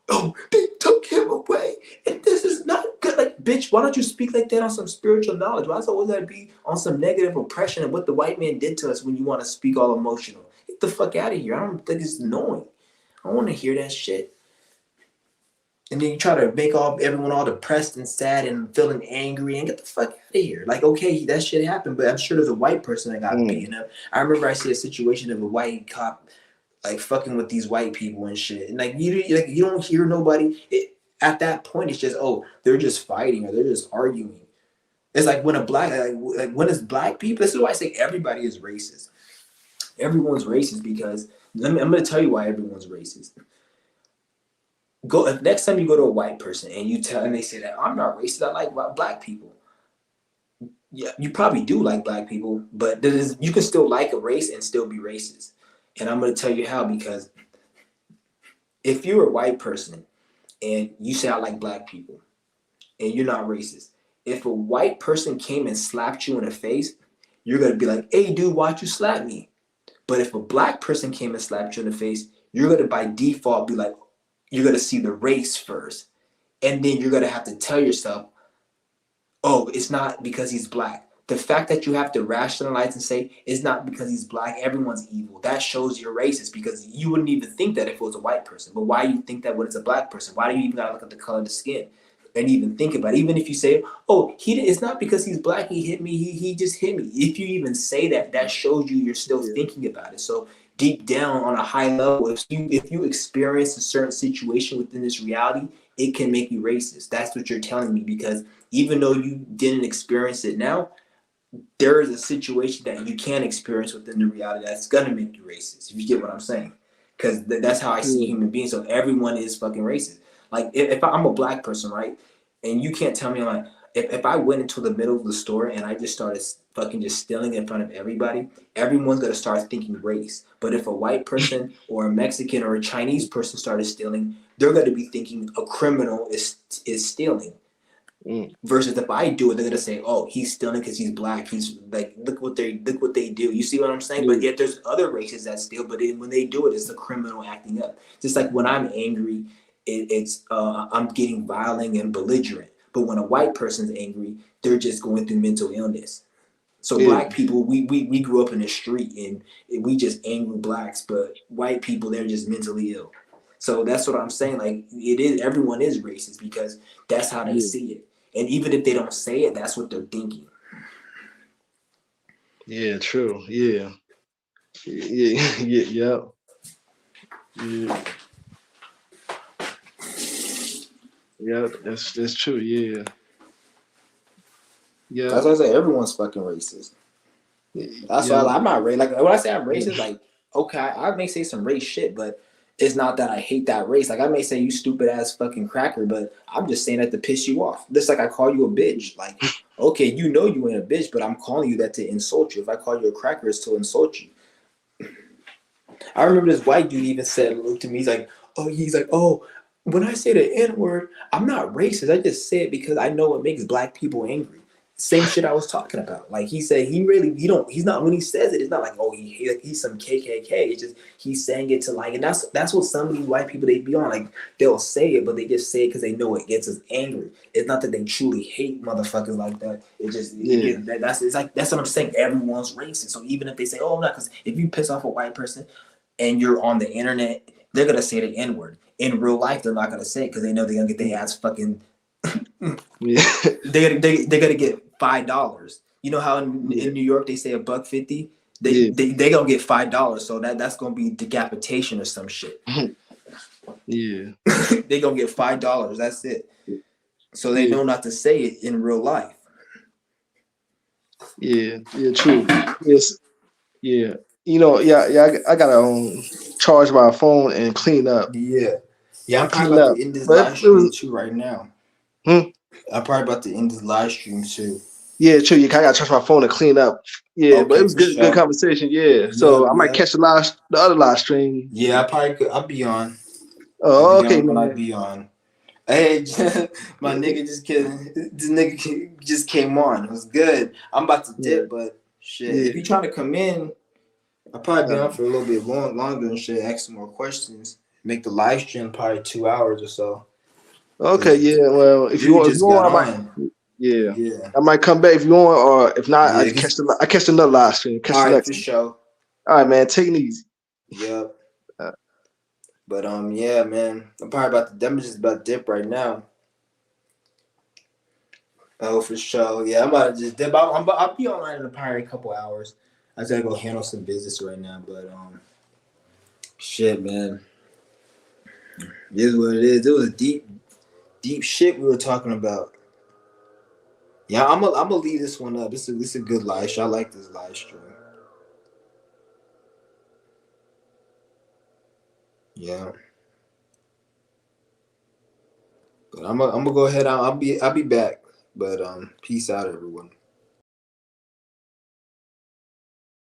Oh, they took him away, and this is not good. Like, bitch, why don't you speak like that on some spiritual knowledge? Why does it always gotta be on some negative oppression and what the white man did to us when you want to speak all emotional? Get the fuck out of here. I don't think it's annoying. I don't want to hear that shit. And then you try to make everyone all depressed and sad and feeling angry and get the fuck out of here. Like, okay, that shit happened, but I'm sure there's a white person that got beaten up. I remember I see a situation of a white cop like fucking with these white people and shit, and like you don't hear nobody. At that point, it's just they're just fighting or they're just arguing. It's like when when it's black people. This is why I say everybody is racist. Everyone's racist because I'm going to tell you why everyone's racist. Next time you go to a white person and they say that I'm not racist. I like black people. Yeah, you probably do like black people, but you can still like a race and still be racist. And I'm going to tell you how, because if you're a white person and you say I like black people and you're not racist, if a white person came and slapped you in the face, you're going to be like, hey, dude, why'd you slap me? But if a black person came and slapped you in the face, you're going to by default be like, you're going to see the race first. And then you're going to have to tell yourself, oh, it's not because he's black. The fact that you have to rationalize and say it's not because he's black, everyone's evil. That shows you're racist because you wouldn't even think that if it was a white person. But why do you think that when it's a black person? Why do you even gotta look at the color of the skin and even think about it? Even if you say, oh, it's not because he's black, he hit me, he just hit me. If you even say that, that shows you're still thinking about it. So deep down on a high level, if you experience a certain situation within this reality, it can make you racist. That's what you're telling me, because even though you didn't experience it now, there is a situation that you can experience within the reality that's going to make you racist, if you get what I'm saying. Because that's how I see human beings. So everyone is fucking racist. Like, if I'm a black person, right, and you can't tell me, like, if I went into the middle of the store and I just started fucking just stealing in front of everybody, everyone's going to start thinking race. But if a white person or a Mexican or a Chinese person started stealing, they're going to be thinking a criminal is stealing. Versus if I do it, they're gonna say, "Oh, he's stealing because he's black. He's like, look what they do." You see what I'm saying? But yet there's other races that steal, but when they do it, it's the criminal acting up. Just like when I'm angry, it's I'm getting violent and belligerent. But when a white person's angry, they're just going through mental illness. So black people, we grew up in the street and we just angry blacks, but white people, they're just mentally ill. So that's what I'm saying. Like everyone is racist because that's how they see it. And even if they don't say it, that's what they're thinking. Yeah, true. Yeah. Yeah. Yeah, that's true. Yeah. Yeah. That's why I say everyone's fucking racist. That's why I'm not racist. Like when I say I'm racist, like okay, I may say some race shit, but it's not that I hate that race. Like I may say you stupid ass fucking cracker, but I'm just saying that to piss you off. Just like I call you a bitch. Like okay, you know you ain't a bitch, but I'm calling you that to insult you. If I call you a cracker, it's to insult you. I remember this white dude even said, look to me, he's like, oh, when I say the N-word, I'm not racist. I just say it because I know it makes black people angry. Same shit I was talking about. Like he said, he's not, when he says it, it's not like, oh, he's some KKK. It's just, he's saying it to like, and that's what some of these white people, they be on. Like they'll say it, but they just say it because they know it gets us angry. It's not that they truly hate motherfuckers like that. It just, that's what I'm saying. Everyone's racist. So even if they say, oh, I'm not, because if you piss off a white person, and you're on the internet, they're gonna say the N-word. In real life, they're not gonna say it because they know they're gonna get their ass fucking. They're gonna get $5. You know how in New York they say $1.50. They gonna get $5. So that's gonna be decapitation or some shit. Yeah. They gonna get $5. That's it. So they know not to say it in real life. Yeah. True. Yes. Yeah. You know, I gotta charge my phone and clean up. Yeah, I'm probably about to end this live stream too right now. I'm probably about to end this live stream too. Yeah, true. I gotta charge my phone and clean up. Yeah, okay, but it was good conversation. Yeah, so I might catch the other live stream. Yeah, I probably could. I'll be on. Oh, okay, man. I'll be on. Hey, my nigga just kidding. This nigga just came on. It was good. I'm about to dip, but shit. If you trying to come in, I'll probably be on for a little bit longer and shit. Ask some more questions. Make the live stream probably 2 hours or so. Okay, yeah. Well, if you want, I might come back if you want, or if not, I catch another live stream. All right, for sure. All right, man. Take it easy. Yep. But yeah, man. I'm just about to dip right now. Oh, for sure. Yeah, I'm about to just dip. I'll be online in probably a couple hours. I just gotta go handle some business right now, but shit, man. It is what it is. It was deep shit we were talking about. Yeah, I'm gonna leave this one up. This is a good live stream. I like this live stream. Yeah. But I'm gonna go ahead. I'll be back. But peace out, everyone.